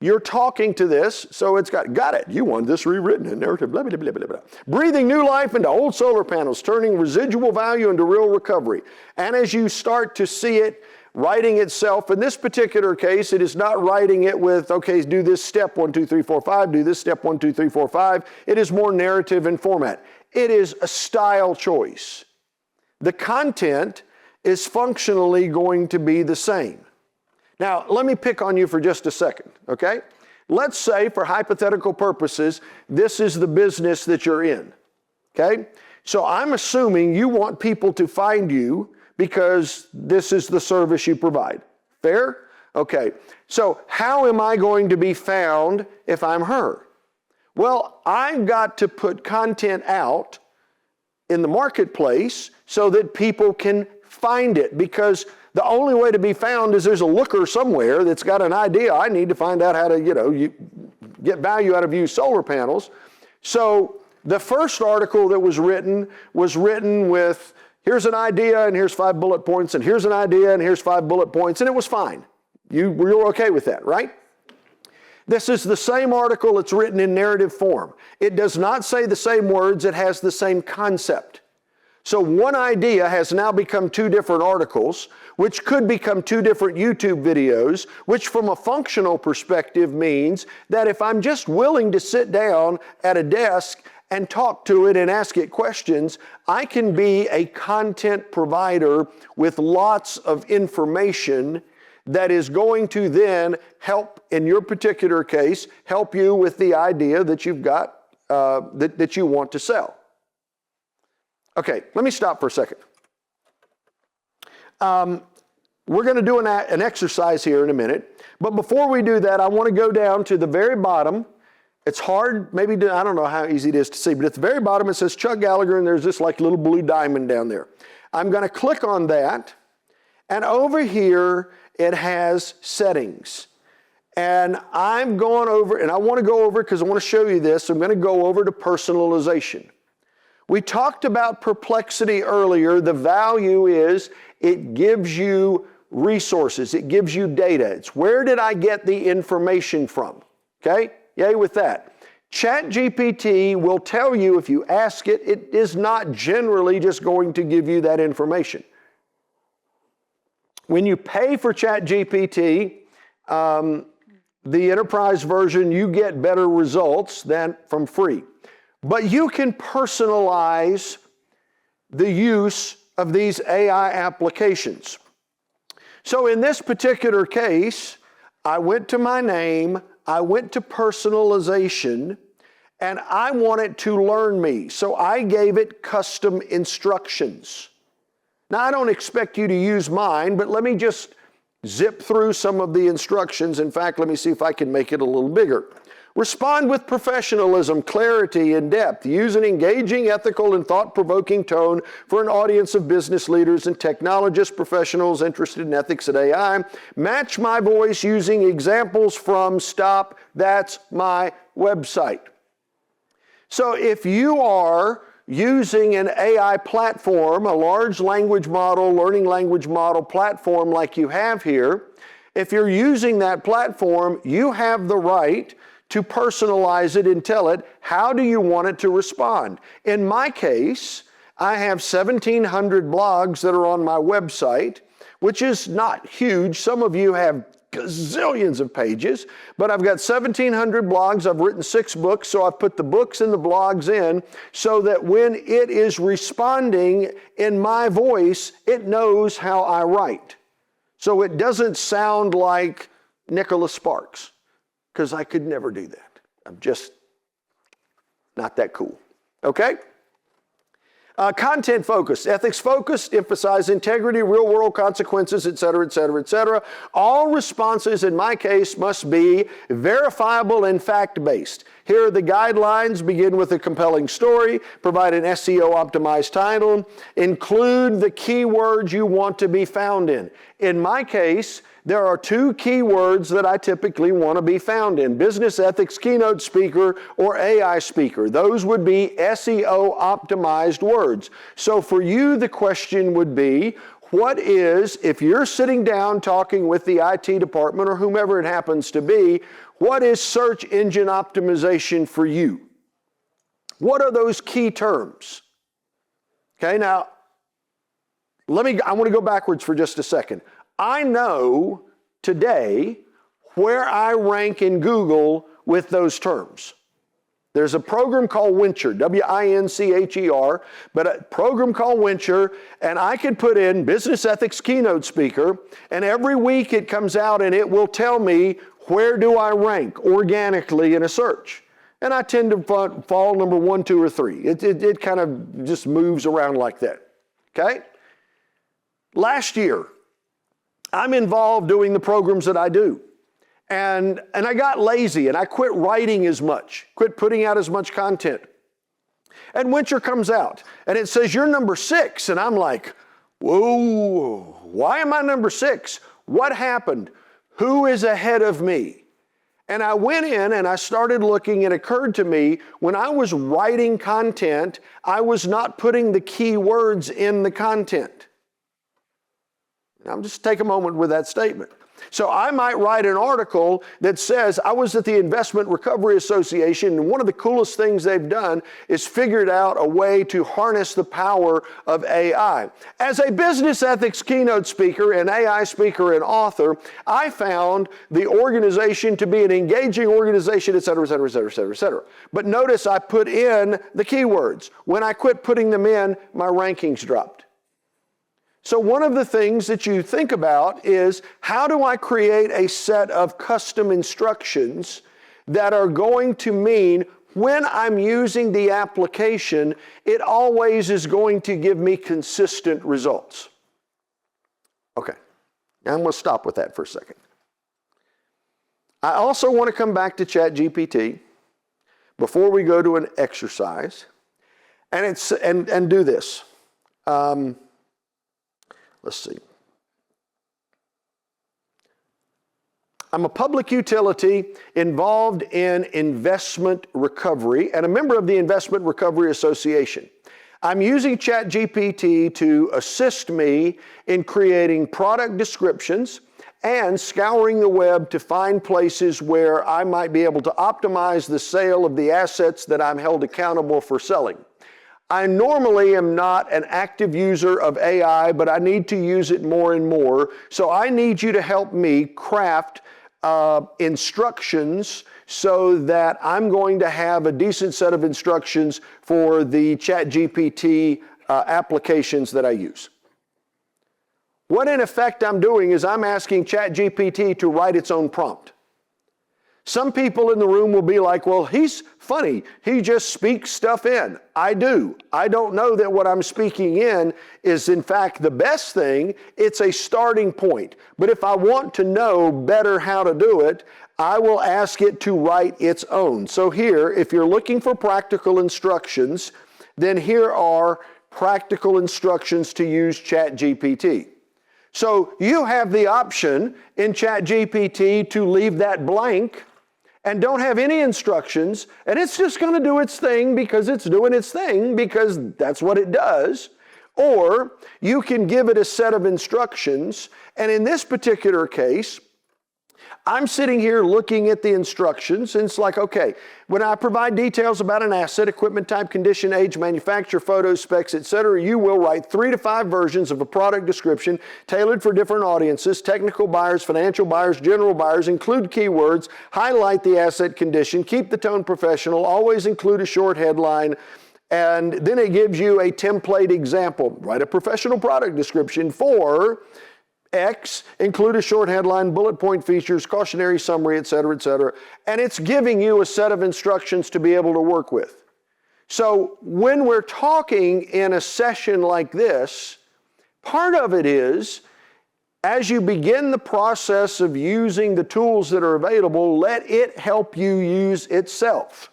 You're talking to this, so it's got it. You want this rewritten in narrative, blah, blah, blah, blah, blah. Breathing new life into old solar panels, turning residual value into real recovery. And as you start to see it writing itself, in this particular case, it is not writing it with, okay, do this step 1, 2, 3, 4, 5, do this step 1, 2, 3, 4, 5. It is more narrative and format. It is a style choice. The content is functionally going to be the same. Now, let me pick on you for just a second, okay? Let's say, for hypothetical purposes, this is the business that you're in, okay? So I'm assuming you want people to find you because this is the service you provide. Fair? Okay. So how am I going to be found if I'm her? Well, I've got to put content out in the marketplace so that people can find it, because the only way to be found is there's a looker somewhere that's got an idea. I need to find out how to, get value out of used solar panels. So the first article that was written with, here's an idea and here's 5 bullet points, and here's an idea and here's 5 bullet points, and it was fine. You were okay with that, right? This is the same article. It's written in narrative form. It does not say the same words. It has the same concept. So one idea has now become 2 different articles, which could become 2 different YouTube videos, which from a functional perspective means that if I'm just willing to sit down at a desk and talk to it and ask it questions, I can be a content provider with lots of information that is going to then help, in your particular case, help you with the idea that you've got, that you want to sell. Okay, let me stop for a second. We're going to do an exercise here in a minute. But before we do that, I want to go down to the very bottom. It's hard, maybe, I don't know how easy it is to see, but at the very bottom it says Chuck Gallagher, and there's this like little blue diamond down there. I'm going to click on that, and over here it has settings. And I'm going over, and I want to go over because I want to show you this. I'm going to go over to personalization. We talked about perplexity earlier. The value is it gives you resources. It gives you data. It's where did I get the information from? Okay? Yay with that. ChatGPT will tell you if you ask it, it is not generally just going to give you that information. When you pay for ChatGPT, the enterprise version, you get better results than from free. But you can personalize the use of these AI applications. So in this particular case, I went to my name, I went to personalization, and I want it to learn me. So I gave it custom instructions. Now, I don't expect you to use mine, but let me just zip through some of the instructions. In fact, let me see if I can make it a little bigger. Respond with professionalism, clarity, and depth. Use an engaging, ethical, and thought-provoking tone for an audience of business leaders and technologists, professionals interested in ethics and AI. Match my voice using examples from Stop, That's My Website. So if you are using an AI platform, a large language model, learning language model platform like you have here, if you're using that platform, you have the right to personalize it and tell it, how do you want it to respond? In my case, I have 1,700 blogs that are on my website, which is not huge. Some of you have gazillions of pages, but I've got 1,700 blogs. I've written 6 books, so I've put the books and the blogs in so that when it is responding in my voice, it knows how I write. So it doesn't sound like Nicholas Sparks, because I could never do that. I'm just not that cool. Okay? Content focused, ethics focused, emphasize integrity, real world consequences, et cetera, et cetera, et cetera. All responses in my case must be verifiable and fact-based. Here are the guidelines. Begin with a compelling story, provide an SEO optimized title, include the keywords you want to be found in. In my case, there are 2 keywords that I typically want to be found in: business ethics keynote speaker or AI speaker. Those would be SEO optimized words. So for you, the question would be, what is, if you're sitting down talking with the IT department or whomever it happens to be, what is search engine optimization for you? What are those key terms? Okay, now, I want to go backwards for just a second. I know today where I rank in Google with those terms. There's a program called Wincher, W-I-N-C-H-E-R, but a program called Wincher, and I can put in business ethics keynote speaker, and every week it comes out and it will tell me where do I rank organically in a search. And I tend to fall number 1, 2, or 3. It kind of just moves around like that, okay? Last year, I'm involved doing the programs that I do. And I got lazy and I quit writing as much, quit putting out as much content. And Wincher comes out and it says, you're number 6. And I'm like, whoa, why am I number 6? What happened? Who is ahead of me? And I went in and I started looking. It occurred to me, when I was writing content, I was not putting the key words in the content. Now, just take a moment with that statement. So I might write an article that says, I was at the Investment Recovery Association, and one of the coolest things they've done is figured out a way to harness the power of AI. As a business ethics keynote speaker and AI speaker and author, I found the organization to be an engaging organization, et cetera, et cetera, et cetera, et cetera, et cetera. But notice I put in the keywords. When I quit putting them in, my rankings dropped. So one of the things that you think about is, how do I create a set of custom instructions that are going to mean when I'm using the application, it always is going to give me consistent results. Okay, now I'm going to stop with that for a second. I also want to come back to ChatGPT before we go to an exercise, and do this. Let's see. I'm a public utility involved in investment recovery and a member of the Investment Recovery Association. I'm using ChatGPT to assist me in creating product descriptions and scouring the web to find places where I might be able to optimize the sale of the assets that I'm held accountable for selling. I normally am not an active user of AI, but I need to use it more and more. So I need you to help me craft instructions so that I'm going to have a decent set of instructions for the ChatGPT applications that I use. What in effect I'm doing is I'm asking ChatGPT to write its own prompt. Some people in the room will be like, well, he's funny. He just speaks stuff in. I do. I don't know that what I'm speaking in is in fact the best thing. It's a starting point. But if I want to know better how to do it, I will ask it to write its own. So here, if you're looking for practical instructions, then here are practical instructions to use ChatGPT. So you have the option in ChatGPT to leave that blank and don't have any instructions, and it's just going to do its thing because it's doing its thing because that's what it does. Or you can give it a set of instructions, and in this particular case, I'm sitting here looking at the instructions, and it's like, okay, when I provide details about an asset, equipment type, condition, age, manufacturer, photos, specs, etc., you will write 3 to 5 versions of a product description tailored for different audiences, technical buyers, financial buyers, general buyers, include keywords, highlight the asset condition, keep the tone professional, always include a short headline, and then it gives you a template example. Write a professional product description for X, include a short headline, bullet point features, cautionary summary, etc., and it's giving you a set of instructions to be able to work with. So when we're talking in a session like this, part of it is, as you begin the process of using the tools that are available, let it help you use itself.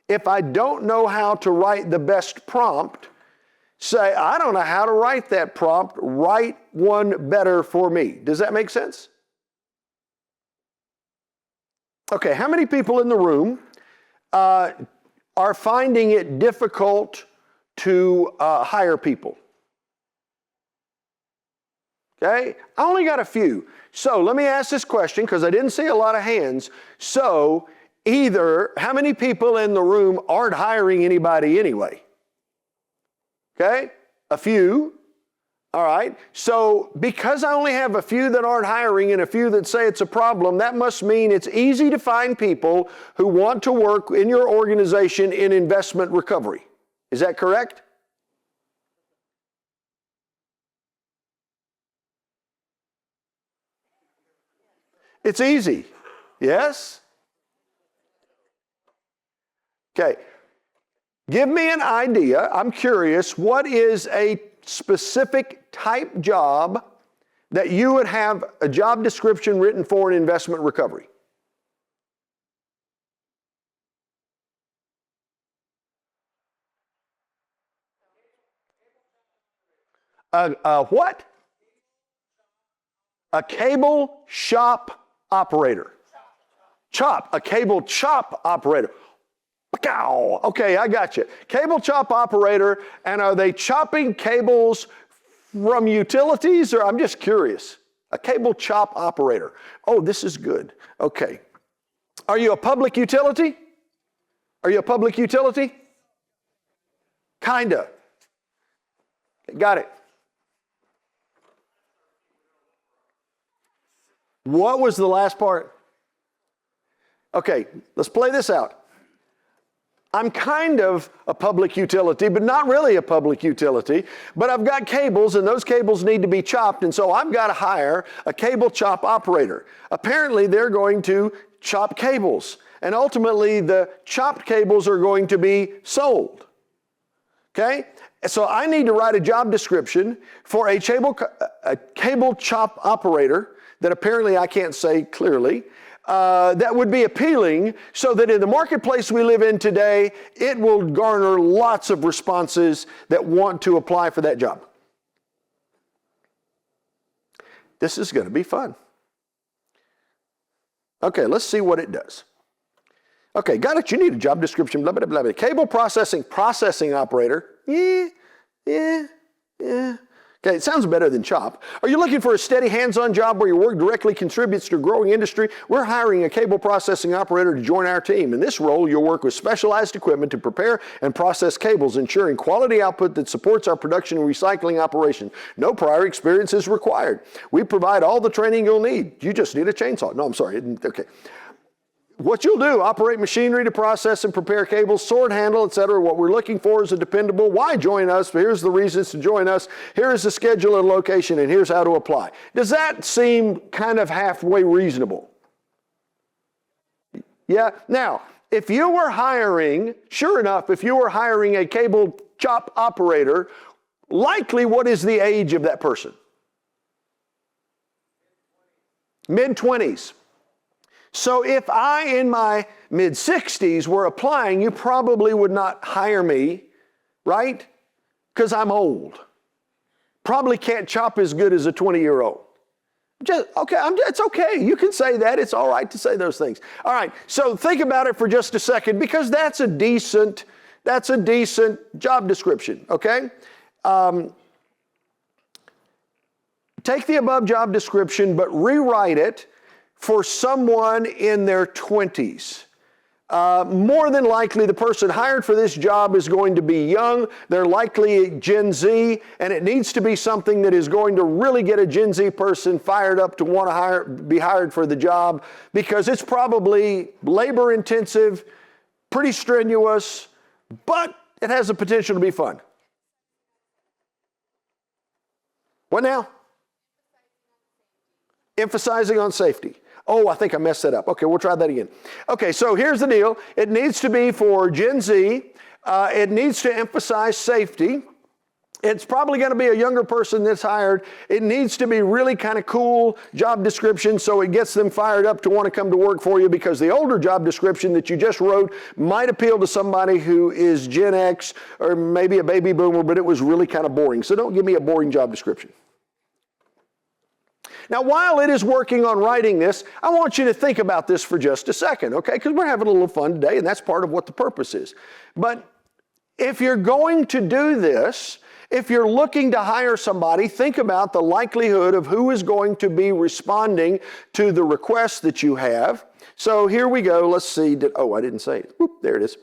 If I don't know how to write the best prompt, say, I don't know how to write that prompt, write one better for me. Does that make sense? Okay, how many people in the room are finding it difficult to hire people? Okay, I only got a few. So let me ask this question because I didn't see a lot of hands. So either, how many people in the room aren't hiring anybody anyway? Okay, a few. All right, so because I only have a few that aren't hiring and a few that say it's a problem, that must mean it's easy to find people who want to work in your organization in investment recovery. Is that correct? It's easy. Yes? Okay. Give me an idea. I'm curious, what is a specific type job that you would have a job description written for in investment recovery? What? A cable shop operator. Chop, a cable chop operator. Okay, I got you. Cable chop operator, and are they chopping cables from utilities, or I'm just curious. A cable chop operator. Oh, this is good. Okay. Are you a public utility? Are you a public utility? Kinda. Got it. What was the last part? Okay, let's play this out. I'm kind of a public utility, but not really a public utility. But I've got cables, and those cables need to be chopped, and so I've got to hire a cable chop operator. Apparently, they're going to chop cables. and ultimately the chopped cables are going to be sold. Okay? So I need to write a job description for a cable chop operator that apparently I can't say clearly, that would be appealing so that in the marketplace we live in today, it will garner lots of responses that want to apply for that job. This is going to be fun. Okay, let's see what it does. Okay, got it. You need a job description, blah, blah, blah, blah. Cable processing operator. Yeah. Okay, it sounds better than chop. Are you looking for a steady hands-on job where your work directly contributes to a growing industry? We're hiring a cable processing operator to join our team. In this role, you'll work with specialized equipment to prepare and process cables, ensuring quality output that supports our production and recycling operation. No prior experience is required. We provide all the training you'll need. You just need a chainsaw. No, I'm sorry. Okay. What you'll do, operate machinery to process and prepare cables, sort, handle, etc. What we're looking for is a dependable. Why join us? Here's the reasons to join us. Here is the schedule and location, and here's how to apply. Does that seem kind of halfway reasonable? Yeah. Now, if you were hiring, sure enough, if you were hiring a cable chop operator, likely what is the age of that person? Mid-20s. So if I, in my mid-60s, were applying, you probably would not hire me, right? Because I'm old. Probably can't chop as good as a 20-year-old. It's okay. You can say that. It's all right to say those things. All right, so think about it for just a second, because that's a decent job description, okay? Take the above job description, but rewrite it for someone in their 20s. More than likely, the person hired for this job is going to be young. They're likely Gen Z, and it needs to be something that is going to really get a Gen Z person fired up to want to be hired for the job, because it's probably labor intensive, pretty strenuous, but it has the potential to be fun. What now? Emphasizing on safety. Oh, I think I messed that up. Okay, we'll try that again. Okay, so here's the deal. It needs to be for Gen Z. It needs to emphasize safety. It's probably going to be a younger person that's hired. It needs to be really kind of cool job description so it gets them fired up to want to come to work for you, because the older job description that you just wrote might appeal to somebody who is Gen X or maybe a baby boomer, but it was really kind of boring. So don't give me a boring job description. Now, while it is working on writing this, I want you to think about this for just a second, okay? Because we're having a little fun today, and that's part of what the purpose is. But if you're going to do this, if you're looking to hire somebody, think about the likelihood of who is going to be responding to the request that you have. So here we go. Let's see. I didn't say it. Whoop, there it is.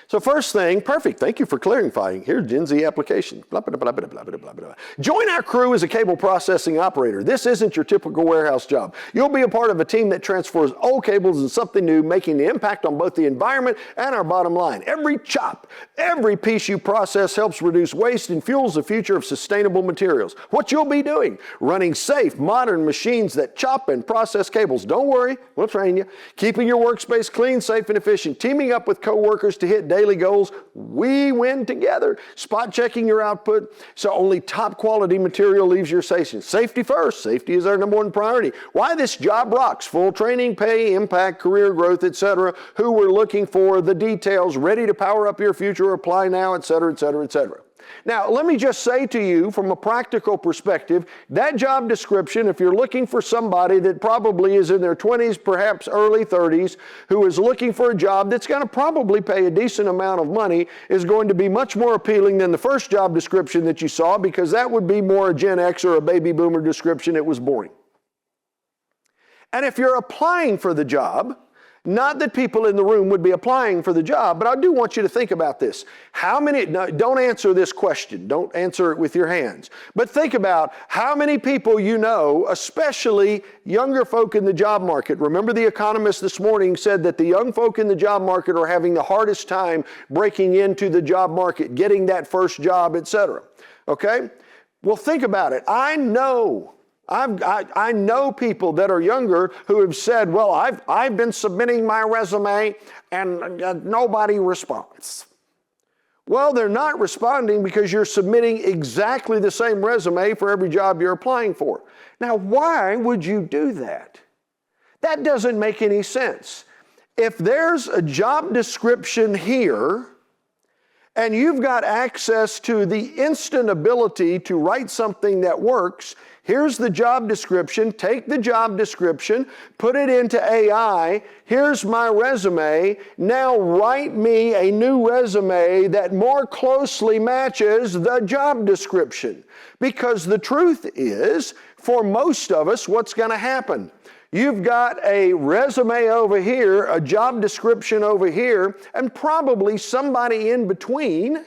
So first thing, perfect. Thank you for clarifying. Here's Gen Z application. Blah, blah, blah, blah, blah, blah, blah, blah. Join our crew as a cable processing operator. This isn't your typical warehouse job. You'll be a part of a team that transfers old cables into something new, making the impact on both the environment and our bottom line. Every chop, every piece you process helps reduce waste and fuels the future of sustainable materials. What you'll be doing, running safe, modern machines that chop and process cables. Don't worry, we'll train you. Keeping your workspace clean, safe, and efficient. Teaming up with coworkers to hit daily goals. We win together. Spot checking your output so only top quality material leaves your station. Safety first. Safety is our number one priority. Why this job rocks. Full training, pay, impact, career growth, etc. Who we're looking for, the details, ready to power up your future, apply now, etc., etc., etc. Now, let me just say to you from a practical perspective, that job description, if you're looking for somebody that probably is in their 20s, perhaps early 30s, who is looking for a job that's going to probably pay a decent amount of money, is going to be much more appealing than the first job description that you saw, because that would be more a Gen X or a baby boomer description. It was boring. And if you're applying for the job, not that people in the room would be applying for the job, but I do want you to think about this. Don't answer this question. Don't answer it with your hands. But think about how many people you know, especially younger folk in the job market. Remember, the economist this morning said that the young folk in the job market are having the hardest time breaking into the job market, getting that first job, etc. Okay? Well, think about it. I know I know people that are younger who have said, well, I've been submitting my resume and nobody responds. Well, they're not responding because you're submitting exactly the same resume for every job you're applying for. Now, why would you do that? That doesn't make any sense. If there's a job description here, and you've got access to the instant ability to write something that works, here's the job description, take the job description, put it into AI, here's my resume, now write me a new resume that more closely matches the job description. Because the truth is, for most of us, what's going to happen? You've got a resume over here, a job description over here, and probably somebody in between,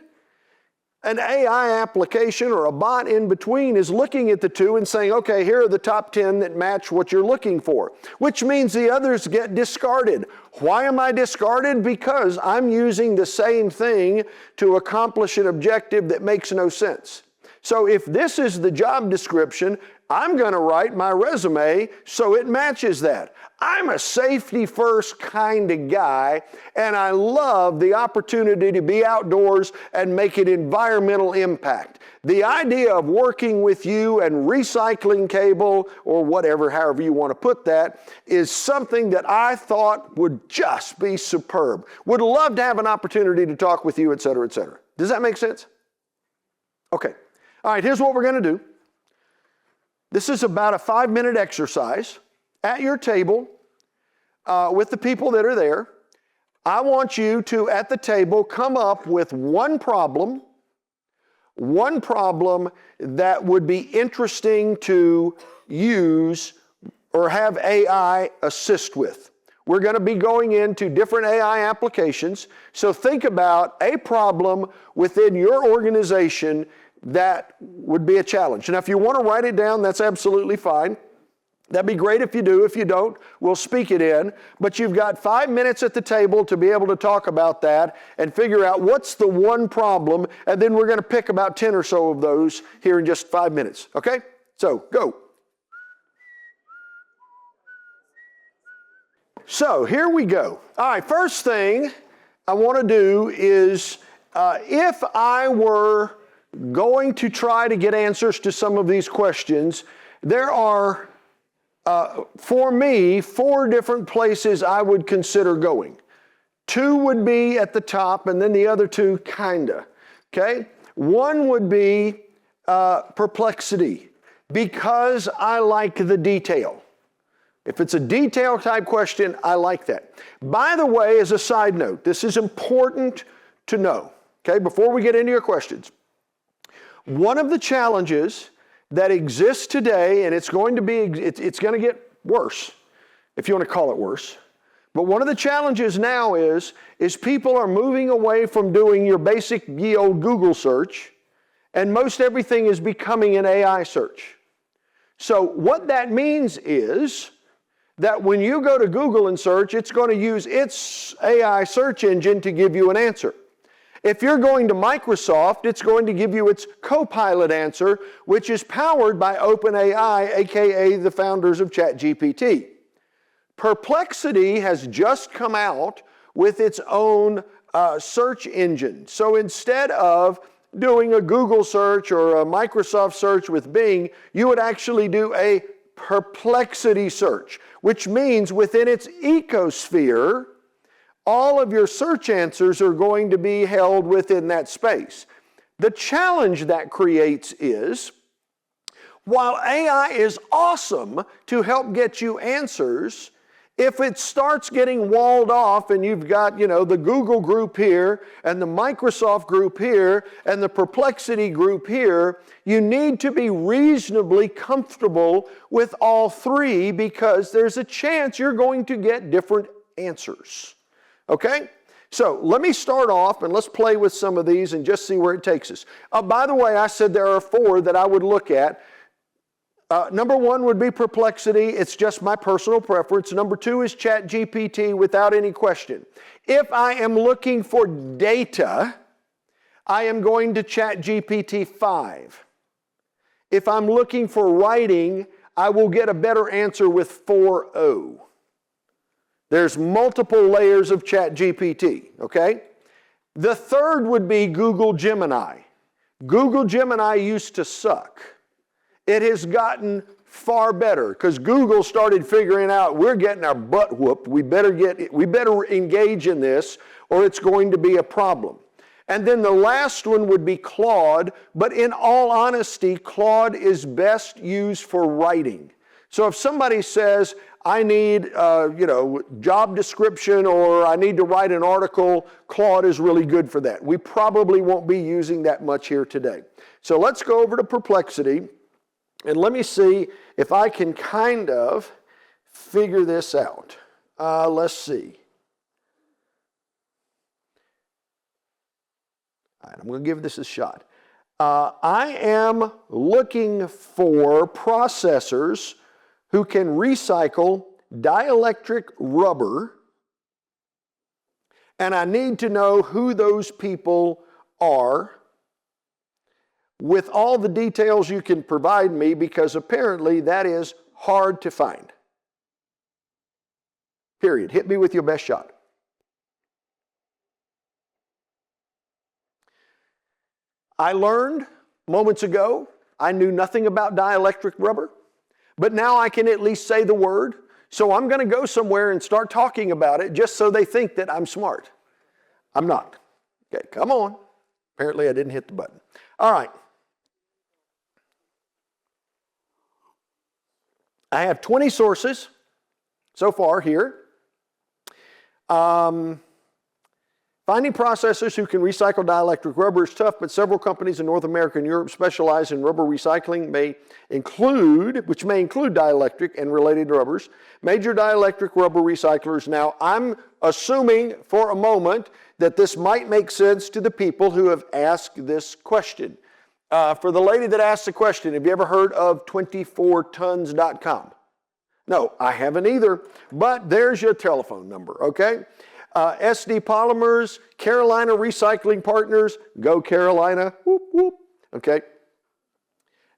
an AI application or a bot in between is looking at the two and saying, okay, here are the top 10 that match what you're looking for, which means the others get discarded. Why am I discarded? Because I'm using the same thing to accomplish an objective that makes no sense. So if this is the job description, I'm going to write my resume so it matches that. I'm a safety first kind of guy, and I love the opportunity to be outdoors and make an environmental impact. The idea of working with you and recycling cable or whatever, however you want to put that, is something that I thought would just be superb. Would love to have an opportunity to talk with you, et cetera, et cetera. Does that make sense? Okay. All right, here's what we're going to do. This is about a 5-minute exercise at your table with the people that are there. I want you to, at the table, come up with one problem that would be interesting to use or have AI assist with. We're going to be going into different AI applications, so think about a problem within your organization that would be a challenge. And if you want to write it down, that's absolutely fine. That'd be great if you do. If you don't, we'll speak it in. But you've got 5 minutes at the table to be able to talk about that and figure out what's the one problem, and then we're going to pick about 10 or so of those here in just 5 minutes. Okay? So, go. So, here we go. All right, first thing I want to do is, if I were going to try to get answers to some of these questions, there are, for me, 4 different places I would consider going. 2 would be at the top, and then the other 2 kinda, okay? 1 would be perplexity, because I like the detail. If it's a detail type question, I like that. By the way, as a side note, this is important to know, okay, before we get into your questions. One of the challenges that exists today, and it's going to get worse, if you want to call it worse. But one of the challenges now is people are moving away from doing your basic ye old Google search, and most everything is becoming an AI search. So what that means is that when you go to Google and search, it's going to use its AI search engine to give you an answer. If you're going to Microsoft, it's going to give you its Copilot answer, which is powered by OpenAI, aka the founders of ChatGPT. Perplexity has just come out with its own search engine. So instead of doing a Google search or a Microsoft search with Bing, you would actually do a Perplexity search, which means within its ecosphere, all of your search answers are going to be held within that space. The challenge that creates is, while AI is awesome to help get you answers, if it starts getting walled off and you've got, the Google group here and the Microsoft group here and the Perplexity group here, you need to be reasonably comfortable with all 3 because there's a chance you're going to get different answers. Okay? So let me start off and let's play with some of these and just see where it takes us. By the way, I said there are 4 that I would look at. Number 1 would be Perplexity. It's just my personal preference. Number 2 is ChatGPT without any question. If I am looking for data, I am going to ChatGPT 5. If I'm looking for writing, I will get a better answer with 4o. There's multiple layers of ChatGPT, okay? The third would be Google Gemini. Google Gemini used to suck. It has gotten far better because Google started figuring out we're getting our butt whooped. We better engage in this or it's going to be a problem. And then the last one would be Claude, but in all honesty, Claude is best used for writing. So if somebody says, I need, job description or I need to write an article, Claude is really good for that. We probably won't be using that much here today. So let's go over to Perplexity and let me see if I can kind of figure this out. Let's see. All right, I'm going to give this a shot. I am looking for processors who can recycle dielectric rubber, and I need to know who those people are with all the details you can provide me, because apparently that is hard to find. Period. Hit me with your best shot. I learned moments ago I knew nothing about dielectric rubber, but now I can at least say the word. So I'm going to go somewhere and start talking about it just so they think that I'm smart. I'm not. Okay, come on. Apparently I didn't hit the button. All right. I have 20 sources so far here. Finding processors who can recycle dielectric rubber is tough, but several companies in North America and Europe specialize in rubber recycling, which may include dielectric and related rubbers. Major dielectric rubber recyclers. Now, I'm assuming for a moment that this might make sense to the people who have asked this question. For the lady that asked the question, have you ever heard of 24tons.com? No, I haven't either, but there's your telephone number, okay? SD Polymers, Carolina Recycling Partners, go Carolina, whoop, whoop, okay?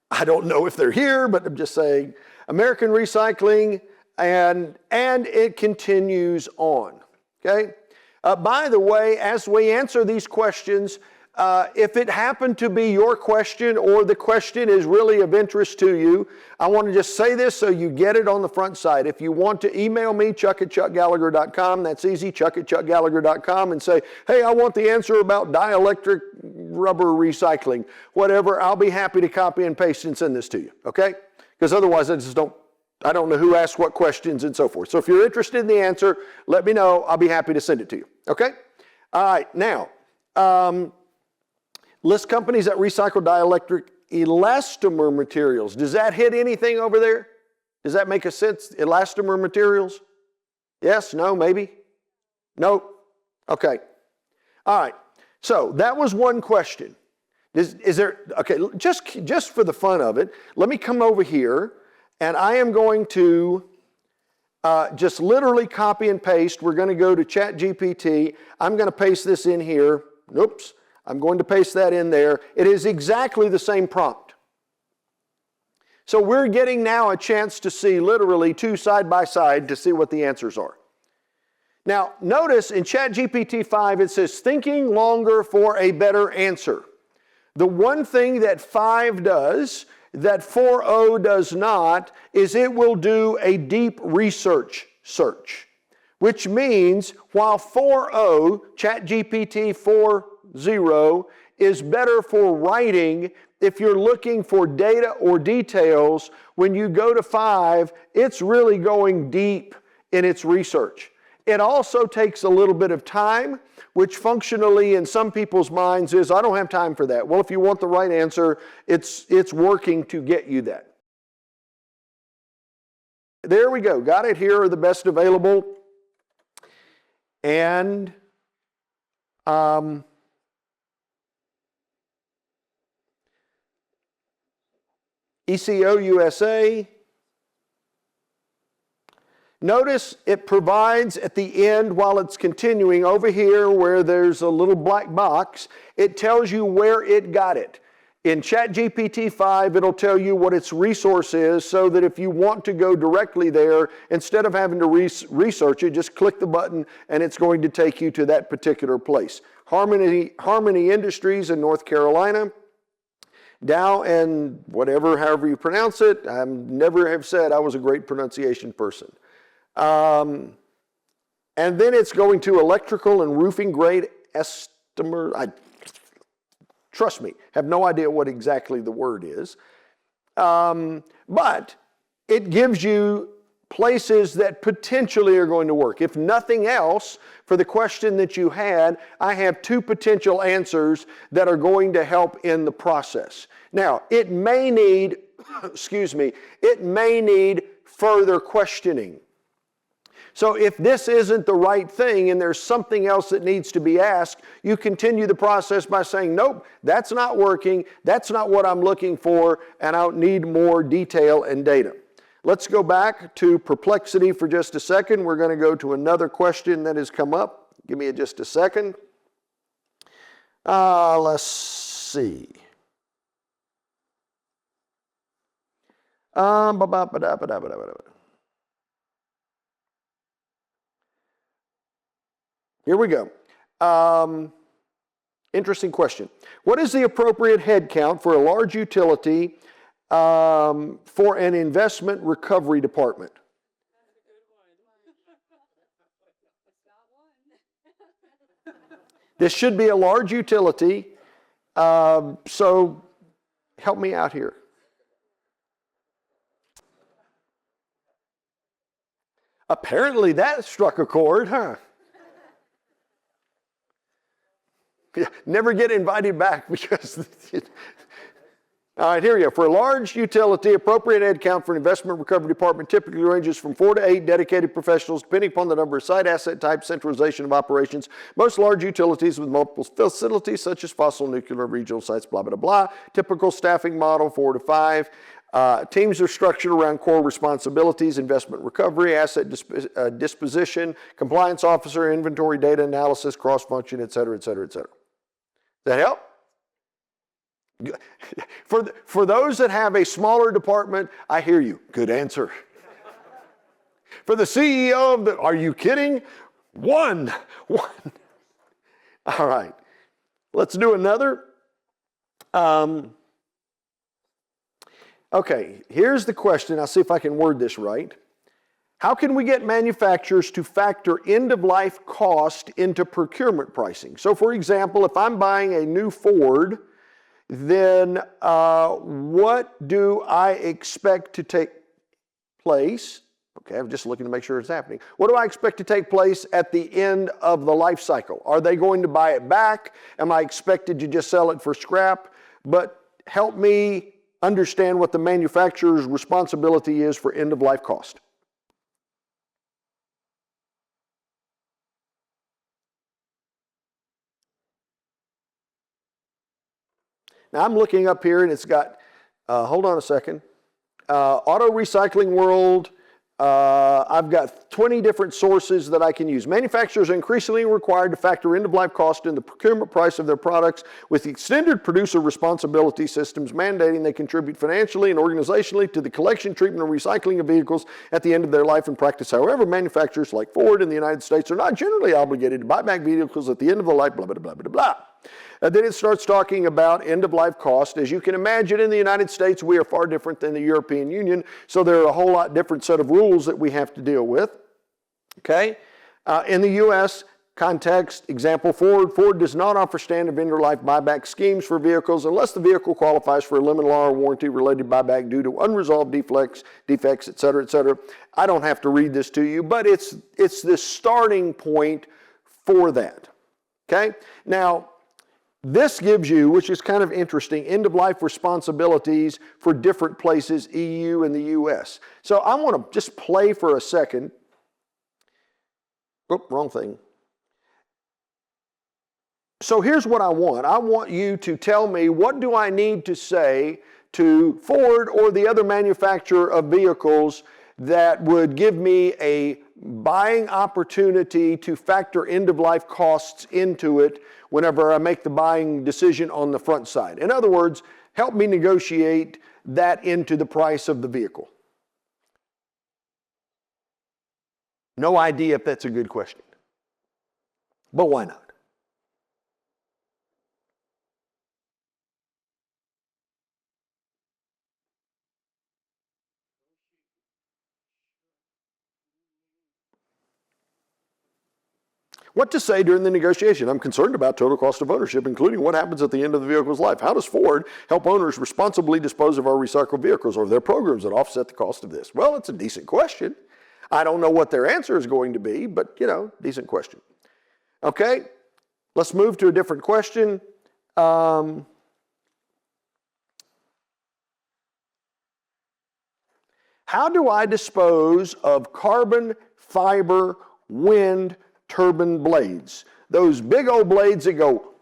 I don't know if they're here, but I'm just saying, American Recycling, and it continues on, okay? By the way, as we answer these questions, if it happened to be your question or the question is really of interest to you, I want to just say this so you get it on the front side. If you want to email me, chuck@chuckgallagher.com, that's easy, chuck@chuckgallagher.com, and say, hey, I want the answer about dielectric rubber recycling, whatever, I'll be happy to copy and paste and send this to you, okay? Because otherwise I don't know who asked what questions and so forth. So if you're interested in the answer, let me know. I'll be happy to send it to you, okay? All right, now, list companies that recycle dielectric elastomer materials. Does that hit anything over there? Does that make a sense? Elastomer materials? Yes? No? Maybe? No? Okay. All right. So that was one question. Is there, okay, just for the fun of it, let me come over here and I am going to just literally copy and paste. We're going to go to ChatGPT. I'm going to paste this in here. Oops. I'm going to paste that in there. It is exactly the same prompt. So we're getting now a chance to see literally two side by side to see what the answers are. Now, notice in ChatGPT 5 it says thinking longer for a better answer. The one thing that 5 does that 4o does not is it will do a deep research search, which means while 4o, ChatGPT 4.0, is better for writing, if you're looking for data or details, when you go to 5, it's really going deep in its research. It also takes a little bit of time, which functionally in some people's minds is, I don't have time for that. Well, if you want the right answer, it's working to get you that. There we go. Got it. Here are the best available. And ECO USA. Notice it provides at the end, while it's continuing over here where there's a little black box, it tells you where it got it. In ChatGPT 5, it'll tell you what its resource is so that if you want to go directly there, instead of having to research it, just click the button and it's going to take you to that particular place. Harmony Industries in North Carolina, Dow and whatever, however you pronounce it, I never have said I was a great pronunciation person. And then it's going to electrical and roofing grade estimator. Trust me, have no idea what exactly the word is. But it gives you places that potentially are going to work. If nothing else, for the question that you had, I have 2 potential answers that are going to help in the process. Now, it may need, it may need further questioning. So if this isn't the right thing and there's something else that needs to be asked, you continue the process by saying, nope, that's not working, that's not what I'm looking for, and I need more detail and data. Let's go back to Perplexity for just a second. We're going to go to another question that has come up. Give me just a second. Let's see. Here we go. Interesting question. What is the appropriate head count for a large utility for an investment recovery department? This should be a large utility, so help me out here. Apparently that struck a chord, huh? Yeah, never get invited back because... All right, here we go. For a large utility, appropriate head count for an investment recovery department typically ranges from 4 to 8 dedicated professionals, depending upon the number of site, asset type, centralization of operations. Most large utilities with multiple facilities, such as fossil, nuclear, regional sites, blah, blah, blah. Typical staffing model, 4 to 5. Teams are structured around core responsibilities, investment recovery, asset disposition, compliance officer, inventory data analysis, cross-function, et cetera, et cetera, et cetera. Does that help? For those that have a smaller department, I hear you. Good answer. For the CEO of the, are you kidding? One. All right. Let's do another. Okay, here's the question. I'll see if I can word this right. How can we get manufacturers to factor end-of-life cost into procurement pricing? So, for example, if I'm buying a new Ford, then what do I expect to take place? Okay, I'm just looking to make sure it's happening. What do I expect to take place at the end of the life cycle? Are they going to buy it back? Am I expected to just sell it for scrap? But help me understand what the manufacturer's responsibility is for end-of-life cost. Now I'm looking up here and it's got, hold on a second, Auto Recycling World. I've got 20 different sources that I can use. Manufacturers are increasingly required to factor end-of-life cost in the procurement price of their products with the extended producer responsibility systems mandating they contribute financially and organizationally to the collection, treatment, and recycling of vehicles at the end of their life in practice. However, manufacturers like Ford in the United States are not generally obligated to buy back vehicles at the end of the life, blah, blah, blah, blah, blah. Then it starts talking about end-of-life cost. As you can imagine, in the United States, we are far different than the European Union, so there are a whole lot different set of rules that we have to deal with. Okay? In the U.S. context, example, Ford does not offer standard end-of-life buyback schemes for vehicles unless the vehicle qualifies for a limited law or warranty-related buyback due to unresolved defects, et cetera, et cetera. I don't have to read this to you, but it's the starting point for that. Okay? Now, this gives you, which is kind of interesting, end-of-life responsibilities for different places, EU and the US. So I want to just play for a second. Oh, wrong thing. So here's what I want. I want you to tell me, what do I need to say to Ford or the other manufacturer of vehicles that would give me a buying opportunity to factor end-of-life costs into it whenever I make the buying decision on the front side. In other words, help me negotiate that into the price of the vehicle? No idea if that's a good question. But why not? What to say during the negotiation? I'm concerned about total cost of ownership, including what happens at the end of the vehicle's life. How does Ford help owners responsibly dispose of our recycled vehicles? Or are there programs that offset the cost of this? Well, it's a decent question. I don't know what their answer is going to be, but, decent question. Okay, let's move to a different question. How do I dispose of carbon fiber wind turbine blades? Those big old blades that go,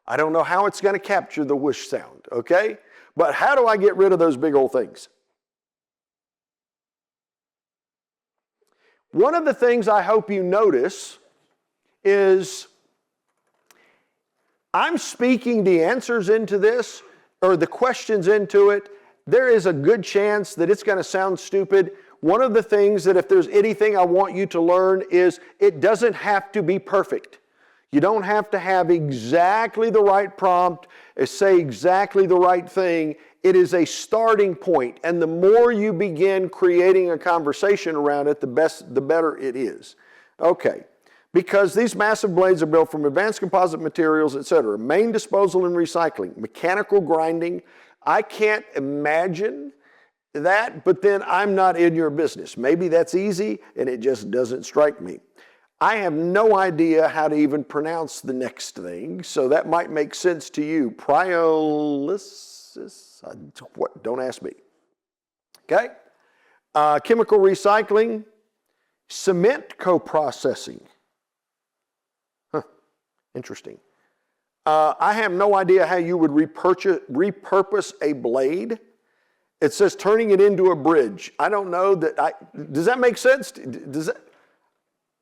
I don't know how it's going to capture the whoosh sound, okay? But how do I get rid of those big old things? One of the things I hope you notice is I'm speaking the answers into this, or the questions into it. There is a good chance that it's going to sound stupid. One of the things that if there's anything I want you to learn is it doesn't have to be perfect. You don't have to have exactly the right prompt, say exactly the right thing. It is a starting point, and the more you begin creating a conversation around it, the better it is. Okay, because these massive blades are built from advanced composite materials, etc. Main disposal and recycling, mechanical grinding. I can't imagine that, but then I'm not in your business. Maybe that's easy, and it just doesn't strike me. I have no idea how to even pronounce the next thing, so that might make sense to you. Pyrolysis? What? Don't ask me. Okay? Chemical recycling, cement co-processing. Interesting. I have no idea how you would repurpose a blade. It says turning it into a bridge. I don't know that does that make sense?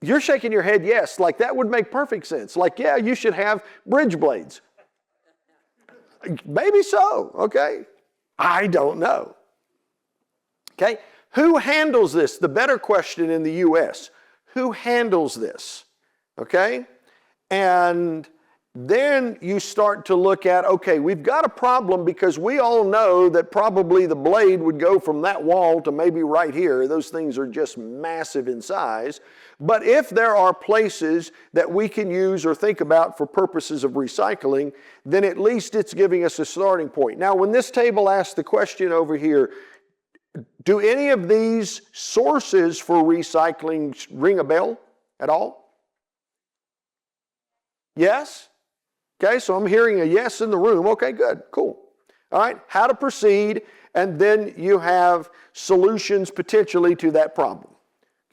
You're shaking your head yes, like that would make perfect sense. Like, yeah, you should have bridge blades. Maybe so, okay? I don't know. Okay? Who handles this? The better question in the U.S. Who handles this? Okay? And then you start to look at, okay, we've got a problem because we all know that probably the blade would go from that wall to maybe right here. Those things are just massive in size. But if there are places that we can use or think about for purposes of recycling, then at least it's giving us a starting point. Now, when this table asks the question over here, do any of these sources for recycling ring a bell at all? Yes? Okay, so I'm hearing a yes in the room. Okay, good, cool. All right, how to proceed, and then you have solutions potentially to that problem.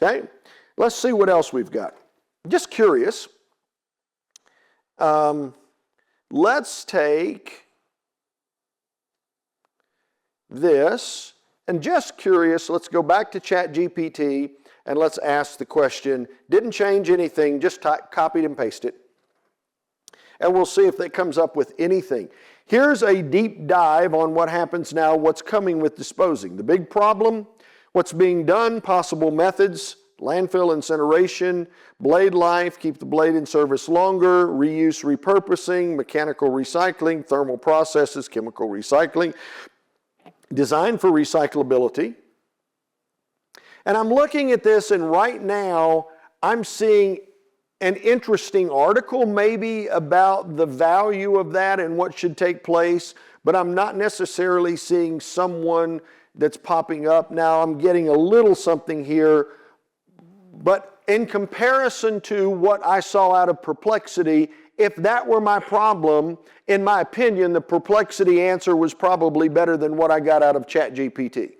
Okay, let's see what else we've got. Just curious. Let's take this, and just curious, let's go back to ChatGPT and let's ask the question. Didn't change anything, just copied and pasted it. And we'll see if that comes up with anything. Here's a deep dive on what happens now, what's coming with disposing. The big problem, what's being done, possible methods, landfill incineration, blade life, keep the blade in service longer, reuse, repurposing, mechanical recycling, thermal processes, chemical recycling, design for recyclability. And I'm looking at this, and right now I'm seeing an interesting article maybe about the value of that and what should take place, but I'm not necessarily seeing someone that's popping up. Now I'm getting a little something here, but in comparison to what I saw out of Perplexity, if that were my problem, in my opinion, the Perplexity answer was probably better than what I got out of ChatGPT.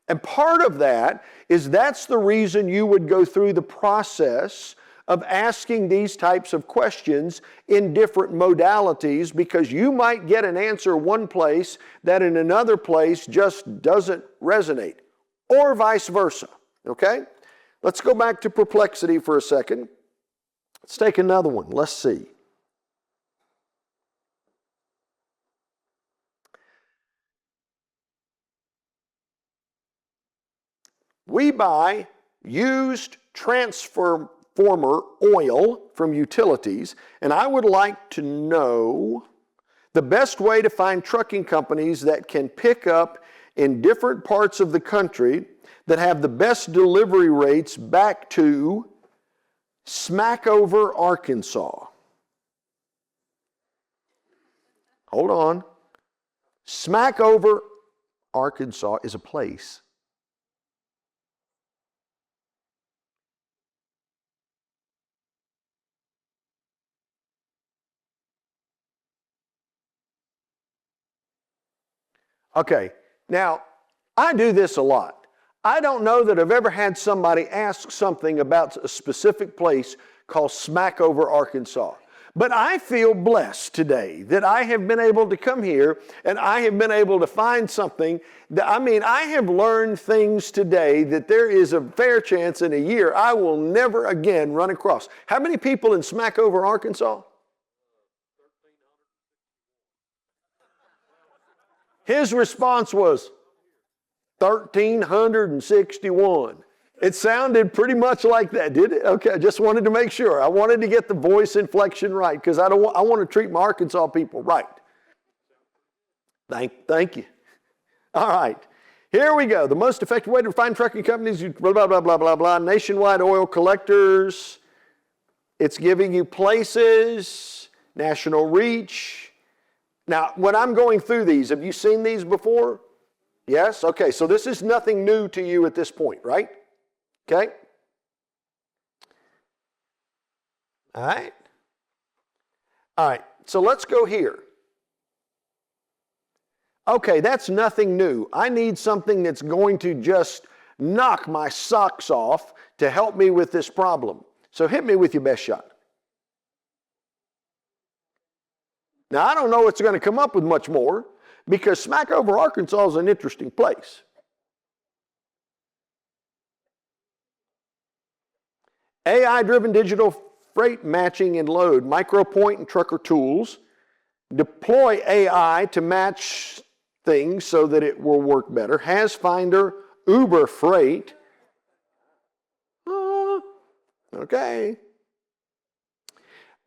And part of that is that's the reason you would go through the process of asking these types of questions in different modalities, because you might get an answer one place that in another place just doesn't resonate, or vice versa, okay? Let's go back to Perplexity for a second. Let's take another one. Let's see. We buy used transformer oil from utilities, and I would like to know the best way to find trucking companies that can pick up in different parts of the country that have the best delivery rates back to Smackover, Arkansas. Hold on. Smackover, Arkansas is a place. Okay, now I do this a lot. I don't know that I've ever had somebody ask something about a specific place called Smackover, Arkansas. But I feel blessed today that I have been able to come here and I have been able to find something that, I have learned things today that there is a fair chance in a year I will never again run across. How many people in Smackover, Arkansas? His response was 1,361. It sounded pretty much like that, did it? Okay, I just wanted to make sure. I wanted to get the voice inflection right because I want to treat my Arkansas people right. Thank you. All right, here we go. The most effective way to find trucking companies, blah, blah, blah, blah, blah, blah. Nationwide oil collectors. It's giving you places, national reach. Now, when I'm going through these, have you seen these before? Yes? Okay, so this is nothing new to you at this point, right? Okay? All right. All right, so let's go here. Okay, that's nothing new. I need something that's going to just knock my socks off to help me with this problem. So hit me with your best shot. Now, I don't know it's going to come up with much more because Smackover, Arkansas is an interesting place. AI-driven digital freight matching and load, micropoint and trucker tools. Deploy AI to match things so that it will work better. Hasfinder, Uber Freight. Okay.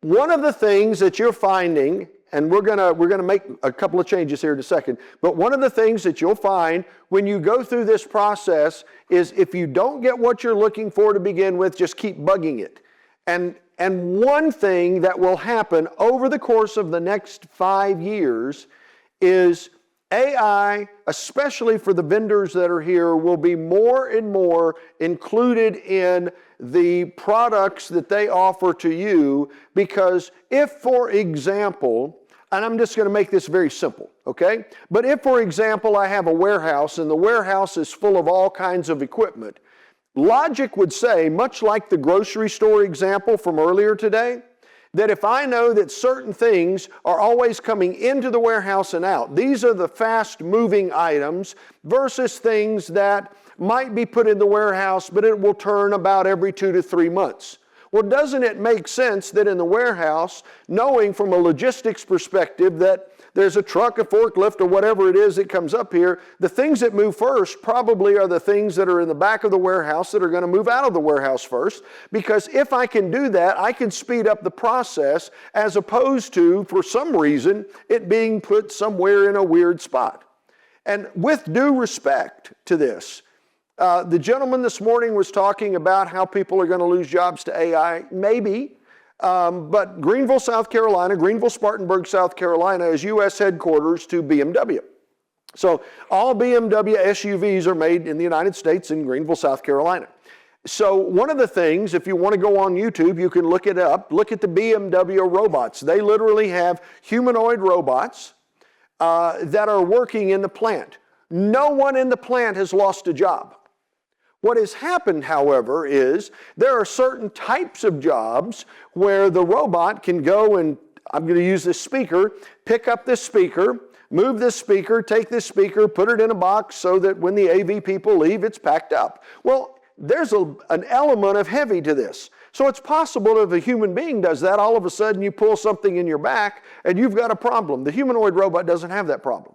One of the things that you're finding, and we're gonna make a couple of changes here in a second, but one of the things that you'll find when you go through this process is if you don't get what you're looking for to begin with, just keep bugging it. And one thing that will happen over the course of the next 5 years is AI, especially for the vendors that are here, will be more and more included in the products that they offer to you because if, for example, and I'm just going to make this very simple, okay? But if, for example, I have a warehouse and the warehouse is full of all kinds of equipment, logic would say, much like the grocery store example from earlier today, that if I know that certain things are always coming into the warehouse and out, these are the fast-moving items versus things that might be put in the warehouse, but it will turn about every 2 to 3 months. Well, doesn't it make sense that in the warehouse, knowing from a logistics perspective that there's a truck, a forklift, or whatever it is that comes up here, the things that move first probably are the things that are in the back of the warehouse that are going to move out of the warehouse first, because if I can do that, I can speed up the process as opposed to, for some reason, it being put somewhere in a weird spot. And with due respect to this, the gentleman this morning was talking about how people are going to lose jobs to AI. Maybe. But Greenville, South Carolina, Greenville-Spartanburg, South Carolina is U.S. headquarters to BMW. So all BMW SUVs are made in the United States in Greenville, South Carolina. So one of the things, if you want to go on YouTube, you can look it up. Look at the BMW robots. They literally have humanoid robots that are working in the plant. No one in the plant has lost a job. What has happened, however, is there are certain types of jobs where the robot can go and, I'm going to use this speaker, pick up this speaker, move this speaker, take this speaker, put it in a box so that when the AV people leave, it's packed up. Well, there's an element of heavy to this. So it's possible if a human being does that, all of a sudden you pull something in your back and you've got a problem. The humanoid robot doesn't have that problem.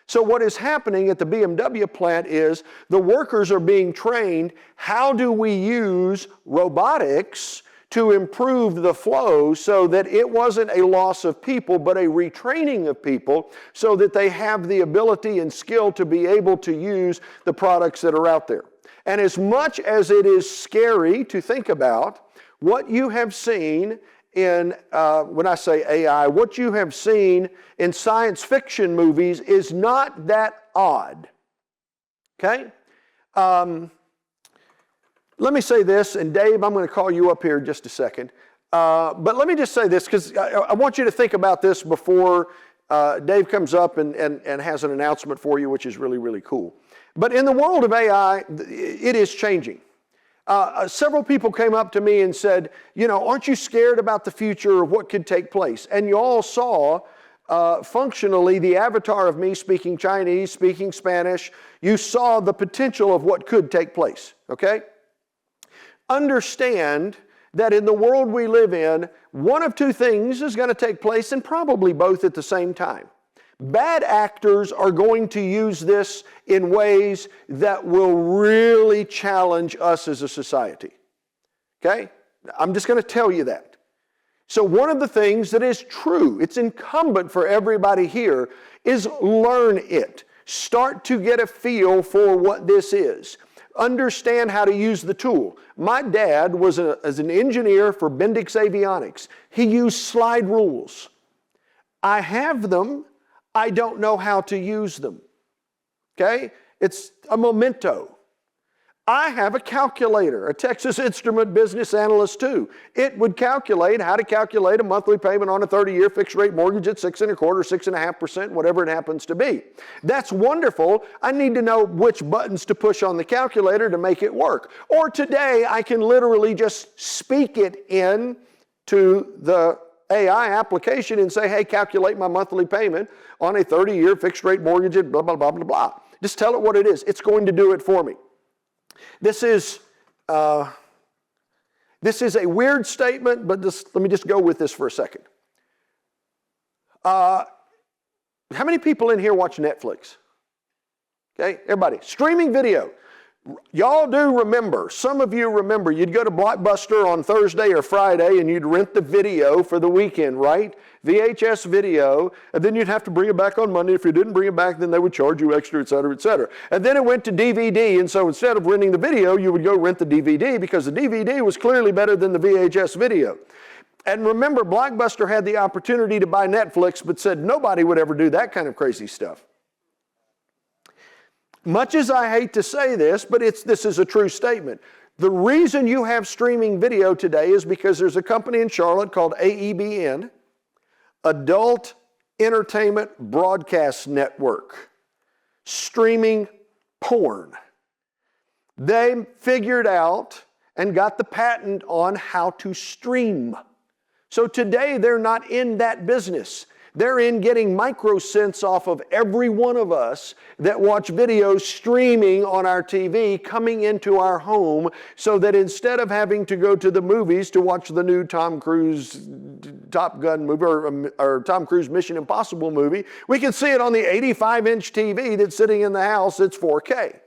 So what is happening at the BMW plant is the workers are being trained, how do we use robotics to improve the flow so that it wasn't a loss of people, but a retraining of people so that they have the ability and skill to be able to use the products that are out there. And as much as it is scary to think about, what you have seen in, when I say AI, what you have seen in science fiction movies is not that odd, okay? Let me say this, and Dave, I'm going to call you up here in just a second. But let me just say this, because I want you to think about this before Dave comes up and has an announcement for you, which is really, really cool. But in the world of AI, it is changing. Several people came up to me and said, you know, aren't you scared about the future of what could take place? And you all saw functionally the avatar of me speaking Chinese, speaking Spanish. You saw the potential of what could take place, okay? Understand that in the world we live in, one of two things is going to take place, and probably both at the same time. Bad actors are going to use this in ways that will really challenge us as a society. Okay? I'm just going to tell you that. So one of the things that is true, it's incumbent for everybody here, is learn it. Start to get a feel for what this is. Understand how to use the tool. My dad was as an engineer for Bendix Avionics. He used slide rules. I have them. I don't know how to use them. Okay? It's a memento. I have a calculator, a Texas Instrument Business Analyst 2. It would calculate how to calculate a monthly payment on a 30-year fixed rate mortgage at 6.25%, 6.5%, whatever it happens to be. That's wonderful. I need to know which buttons to push on the calculator to make it work. Or today, I can literally just speak it in to the AI application and say, hey, calculate my monthly payment on a 30-year fixed rate mortgage at blah, blah, blah, blah, blah. Just tell it what it is. It's going to do it for me. This is a weird statement, but let me just go with this for a second. How many people in here watch Netflix? Okay, everybody. Streaming video. Y'all do remember, some of you remember, you'd go to Blockbuster on Thursday or Friday and you'd rent the video for the weekend, right? VHS video, and then you'd have to bring it back on Monday. If you didn't bring it back, then they would charge you extra, et cetera, et cetera. And then it went to DVD, and so instead of renting the video, you would go rent the DVD because the DVD was clearly better than the VHS video. And remember, Blockbuster had the opportunity to buy Netflix, but said nobody would ever do that kind of crazy stuff. Much as I hate to say this, but this is a true statement. The reason you have streaming video today is because there's a company in Charlotte called AEBN, Adult Entertainment Broadcast Network, streaming porn. They figured out and got the patent on how to stream. So today they're not in that business. They're in getting microcents off of every one of us that watch videos streaming on our TV coming into our home so that instead of having to go to the movies to watch the new Tom Cruise Top Gun movie or Tom Cruise Mission Impossible movie, we can see it on the 85-inch TV that's sitting in the house. It's 4K.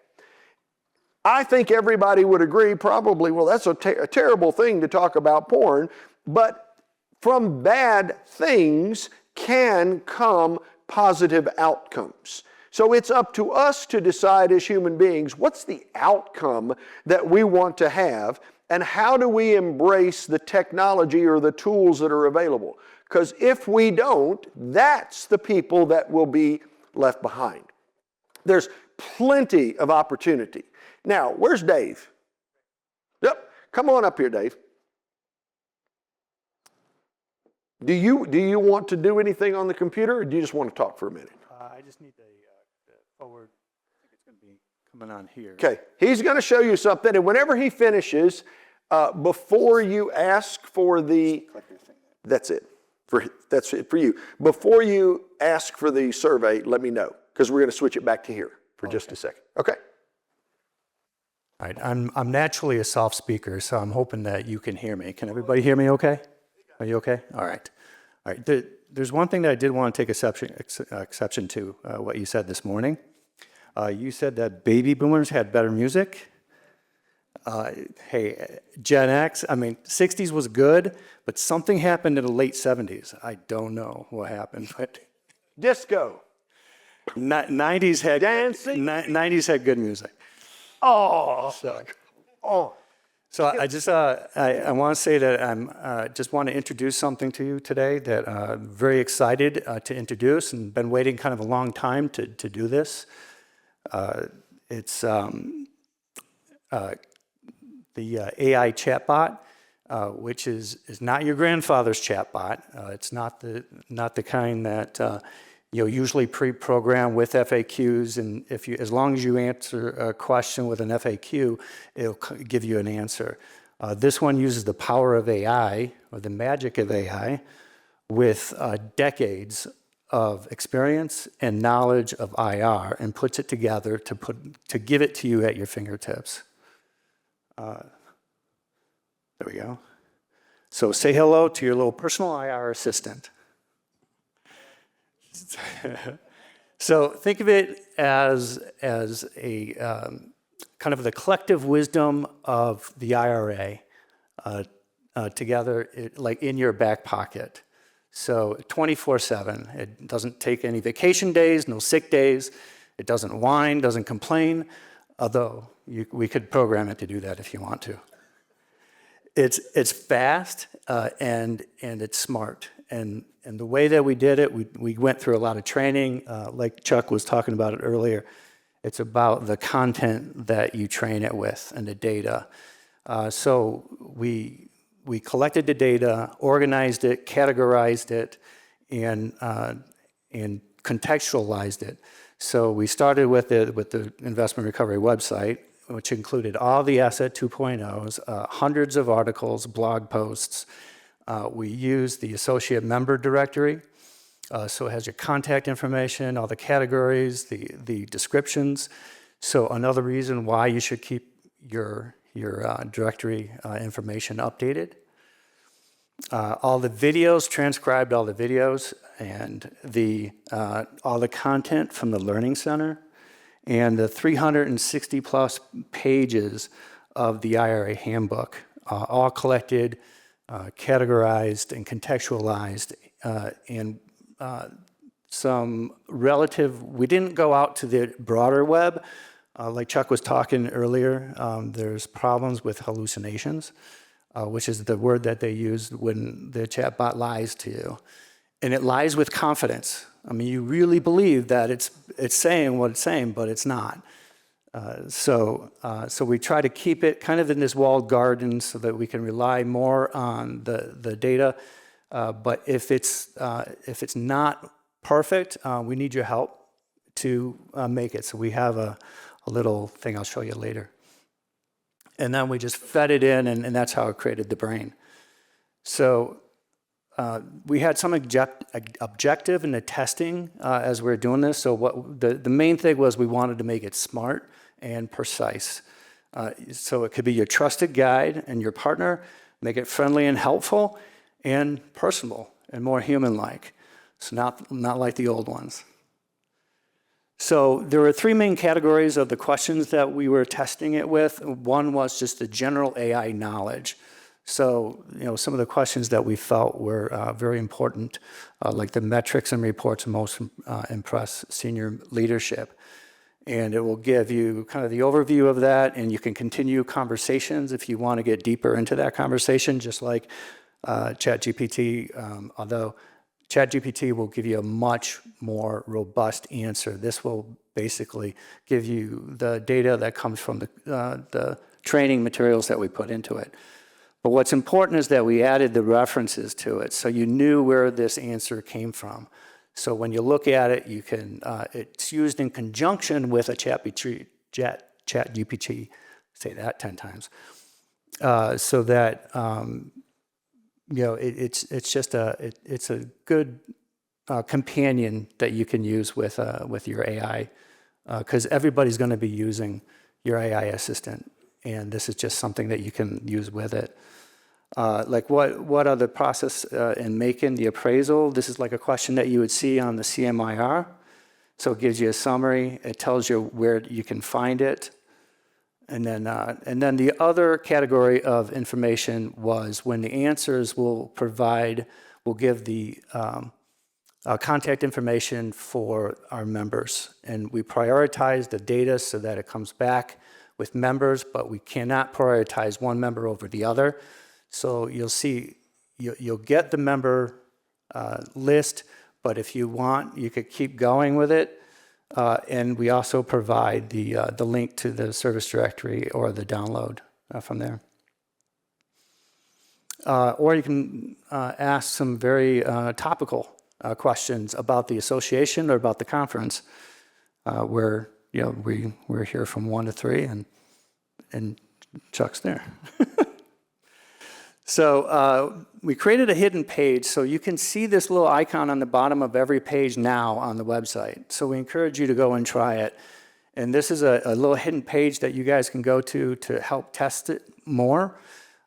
I think everybody would agree probably, well, that's a terrible thing to talk about porn, but from bad things can come positive outcomes. So it's up to us to decide as human beings, what's the outcome that we want to have, and how do we embrace the technology or the tools that are available? Because if we don't, that's the people that will be left behind. There's plenty of opportunity. Now, where's Dave? Yep, come on up here, Dave. Do you want to do anything on the computer, or do you just want to talk for a minute? I just need the forward. I think it's going to be coming on here. Okay, he's going to show you something, and whenever he finishes, before you ask for the, that's it. That's it for you. Before you ask for the survey, let me know, because we're going to switch it back to here for just a second. Okay. All right, I'm naturally a soft speaker, so I'm hoping that you can hear me. Can everybody hear me okay? Are you okay? All right. All right. there's one thing that I did want to take exception to, what you said this morning. You said that baby boomers had better music. Hey, Gen X, I mean, 60s was good, but something happened in the late 70s. I don't know what happened, but Disco. 90s had Dancing. 90s had good music. Oh. So, Oh. so I just I want to say that I'm just want to introduce something to you today that I'm very excited to introduce and been waiting kind of a long time to do this. It's the AI chatbot, which is not your grandfather's chatbot. It's not the kind that usually pre-programmed with FAQs, and as long as you answer a question with an FAQ, it'll give you an answer. This one uses the power of AI, or the magic of AI, with decades of experience and knowledge of IR, and puts it together to give it to you at your fingertips. There we go. So say hello to your little personal IR assistant. So think of it as a kind of the collective wisdom of the IRA together, like in your back pocket. So 24/7. It doesn't take any vacation days, no sick days. It doesn't whine, doesn't complain, although we could program it to do that if you want to. It's fast and it's smart. And the way that we did it, we went through a lot of training. Like Chuck was talking about it earlier, it's about the content that you train it with and the data. So we collected the data, organized it, categorized it, and contextualized it. So we started with the investment recovery website, which included all the Asset 2.0s, hundreds of articles, blog posts. We used the associate member directory, so it has your contact information, all the categories, the descriptions. So another reason why you should keep your directory information updated. All the videos, transcribed all the videos, and all the content from the Learning Center, and the 360 plus pages of the IRA handbook, all collected, categorized, and contextualized, and some relative, we didn't go out to the broader web. Like Chuck was talking earlier, there's problems with hallucinations, which is the word that they use when the chatbot lies to you. And it lies with confidence. I mean, you really believe that it's saying what it's saying, but it's not. So we try to keep it kind of in this walled garden so that we can rely more on the data. But if it's not perfect, we need your help to make it. So we have a little thing I'll show you later. And then we just fed it in, and that's how it created the brain. So we had some objective in the testing as we were doing this. So what the main thing was, we wanted to make it smart and precise. So it could be your trusted guide and your partner, make it friendly and helpful and personable and more human-like. So not like the old ones. So there were three main categories of the questions that we were testing it with. One was just the general AI knowledge. So, some of the questions that we felt were very important, like the metrics and reports most impress senior leadership. And it will give you kind of the overview of that, and you can continue conversations if you want to get deeper into that conversation, just like ChatGPT, although ChatGPT will give you a much more robust answer. This will basically give you the data that comes from the training materials that we put into it. But what's important is that we added the references to it, so you knew where this answer came from. So when you look at it, you can. It's used in conjunction with a ChatGPT. Say that 10 times, so that it's just it's a good companion that you can use with your AI, because everybody's going to be using your AI assistant, and this is just something that you can use with it. Like what are the process in making the appraisal? This is like a question that you would see on the CMIR. So it gives you a summary. It tells you where you can find it. And then the other category of information was when the answers will give the contact information for our members. And we prioritize the data so that it comes back with members, but we cannot prioritize one member over the other. So you'll see, you'll get the member list, but if you want, you could keep going with it. And we also provide the link to the service directory or the download from there. Or you can ask some very topical questions about the association or about the conference, where we're here from 1 to 3, and Chuck's there. So we created a hidden page, so you can see this little icon on the bottom of every page now on the website. So we encourage you to go and try it. And this is a little hidden page that you guys can go to help test it more.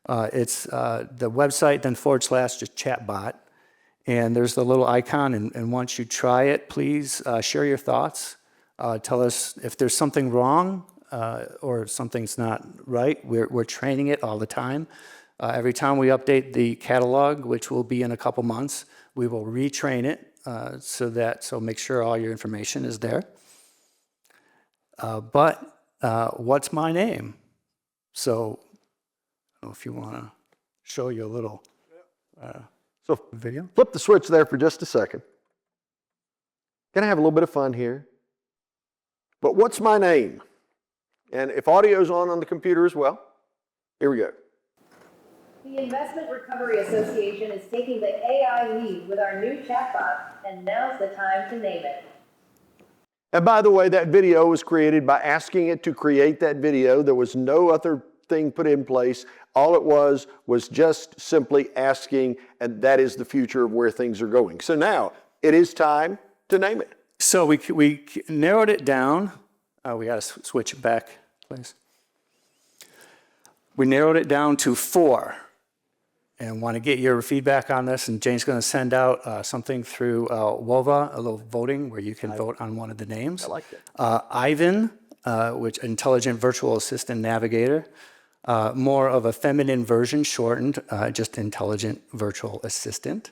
It's the website, then / just chatbot. And there's the little icon, and once you try it, please share your thoughts. Tell us if there's something wrong or something's not right. We're training it all the time. Every time we update the catalog, which will be in a couple months, we will retrain it so make sure all your information is there. But what's my name? So I don't know if you want to show you a little So video. flip the switch there for just a second. Gonna have a little bit of fun here. But what's my name? And if audio's on the computer as well, here we go. The Investment Recovery Association is taking the AI lead with our new chatbot, and now's the time to name it. And by the way, that video was created by asking it to create that video. There was no other thing put in place. All it was just simply asking, and that is the future of where things are going. So now it is time to name it. So we narrowed it down. We got to switch it back, please. We narrowed it down to 4. And want to get your feedback on this, and Jane's going to send out something through WOVA, a little voting where you can vote on one of the names. I like that. Ivan, which Intelligent Virtual Assistant Navigator, more of a feminine version, shortened, just Intelligent Virtual Assistant.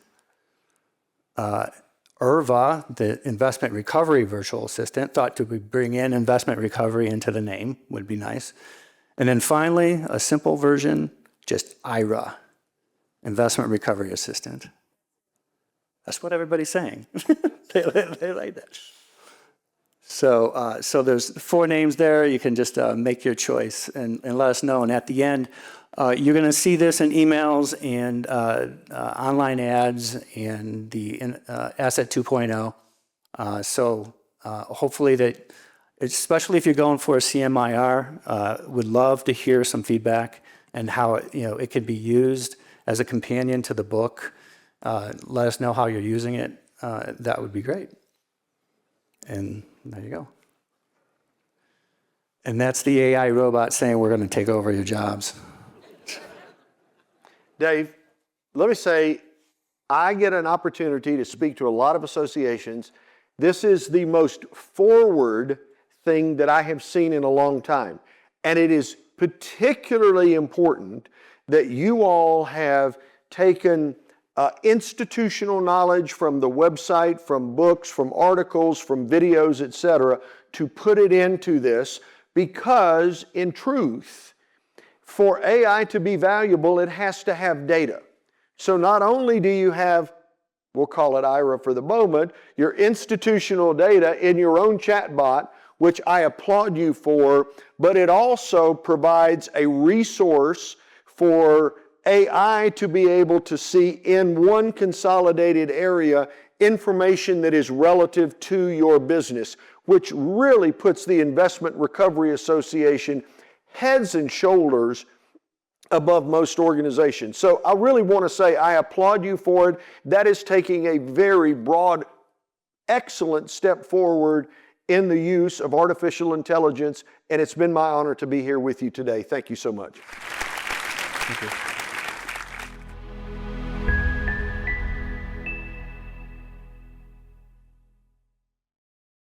IRVA, the Investment Recovery Virtual Assistant, thought to bring in investment recovery into the name would be nice. And then finally, a simple version, just IRA. Investment Recovery Assistant. That's what everybody's saying. they like that. So there's 4 names there. You can just make your choice and let us know. And at the end, you're going to see this in emails and online ads and the Asset 2.0. So hopefully that, especially if you're going for a CMIR, would love to hear some feedback and how it could be used as a companion to the book. Let us know how you're using it. That would be great. And there you go. And that's the AI robot saying we're going to take over your jobs. Dave, let me say, I get an opportunity to speak to a lot of associations. This is the most forward thing that I have seen in a long time. And it is particularly important that you all have taken institutional knowledge from the website, from books, from articles, from videos, etc., to put it into this, because in truth, for AI to be valuable, it has to have data. So not only do you have, we'll call it IRA for the moment, your institutional data in your own chatbot, which I applaud you for, but it also provides a resource for AI to be able to see in one consolidated area information that is relative to your business, which really puts the Investment Recovery Association heads and shoulders above most organizations. So I really want to say I applaud you for it. That is taking a very broad, excellent step forward in the use of artificial intelligence, and it's been my honor to be here with you today. Thank you so much. Thank you.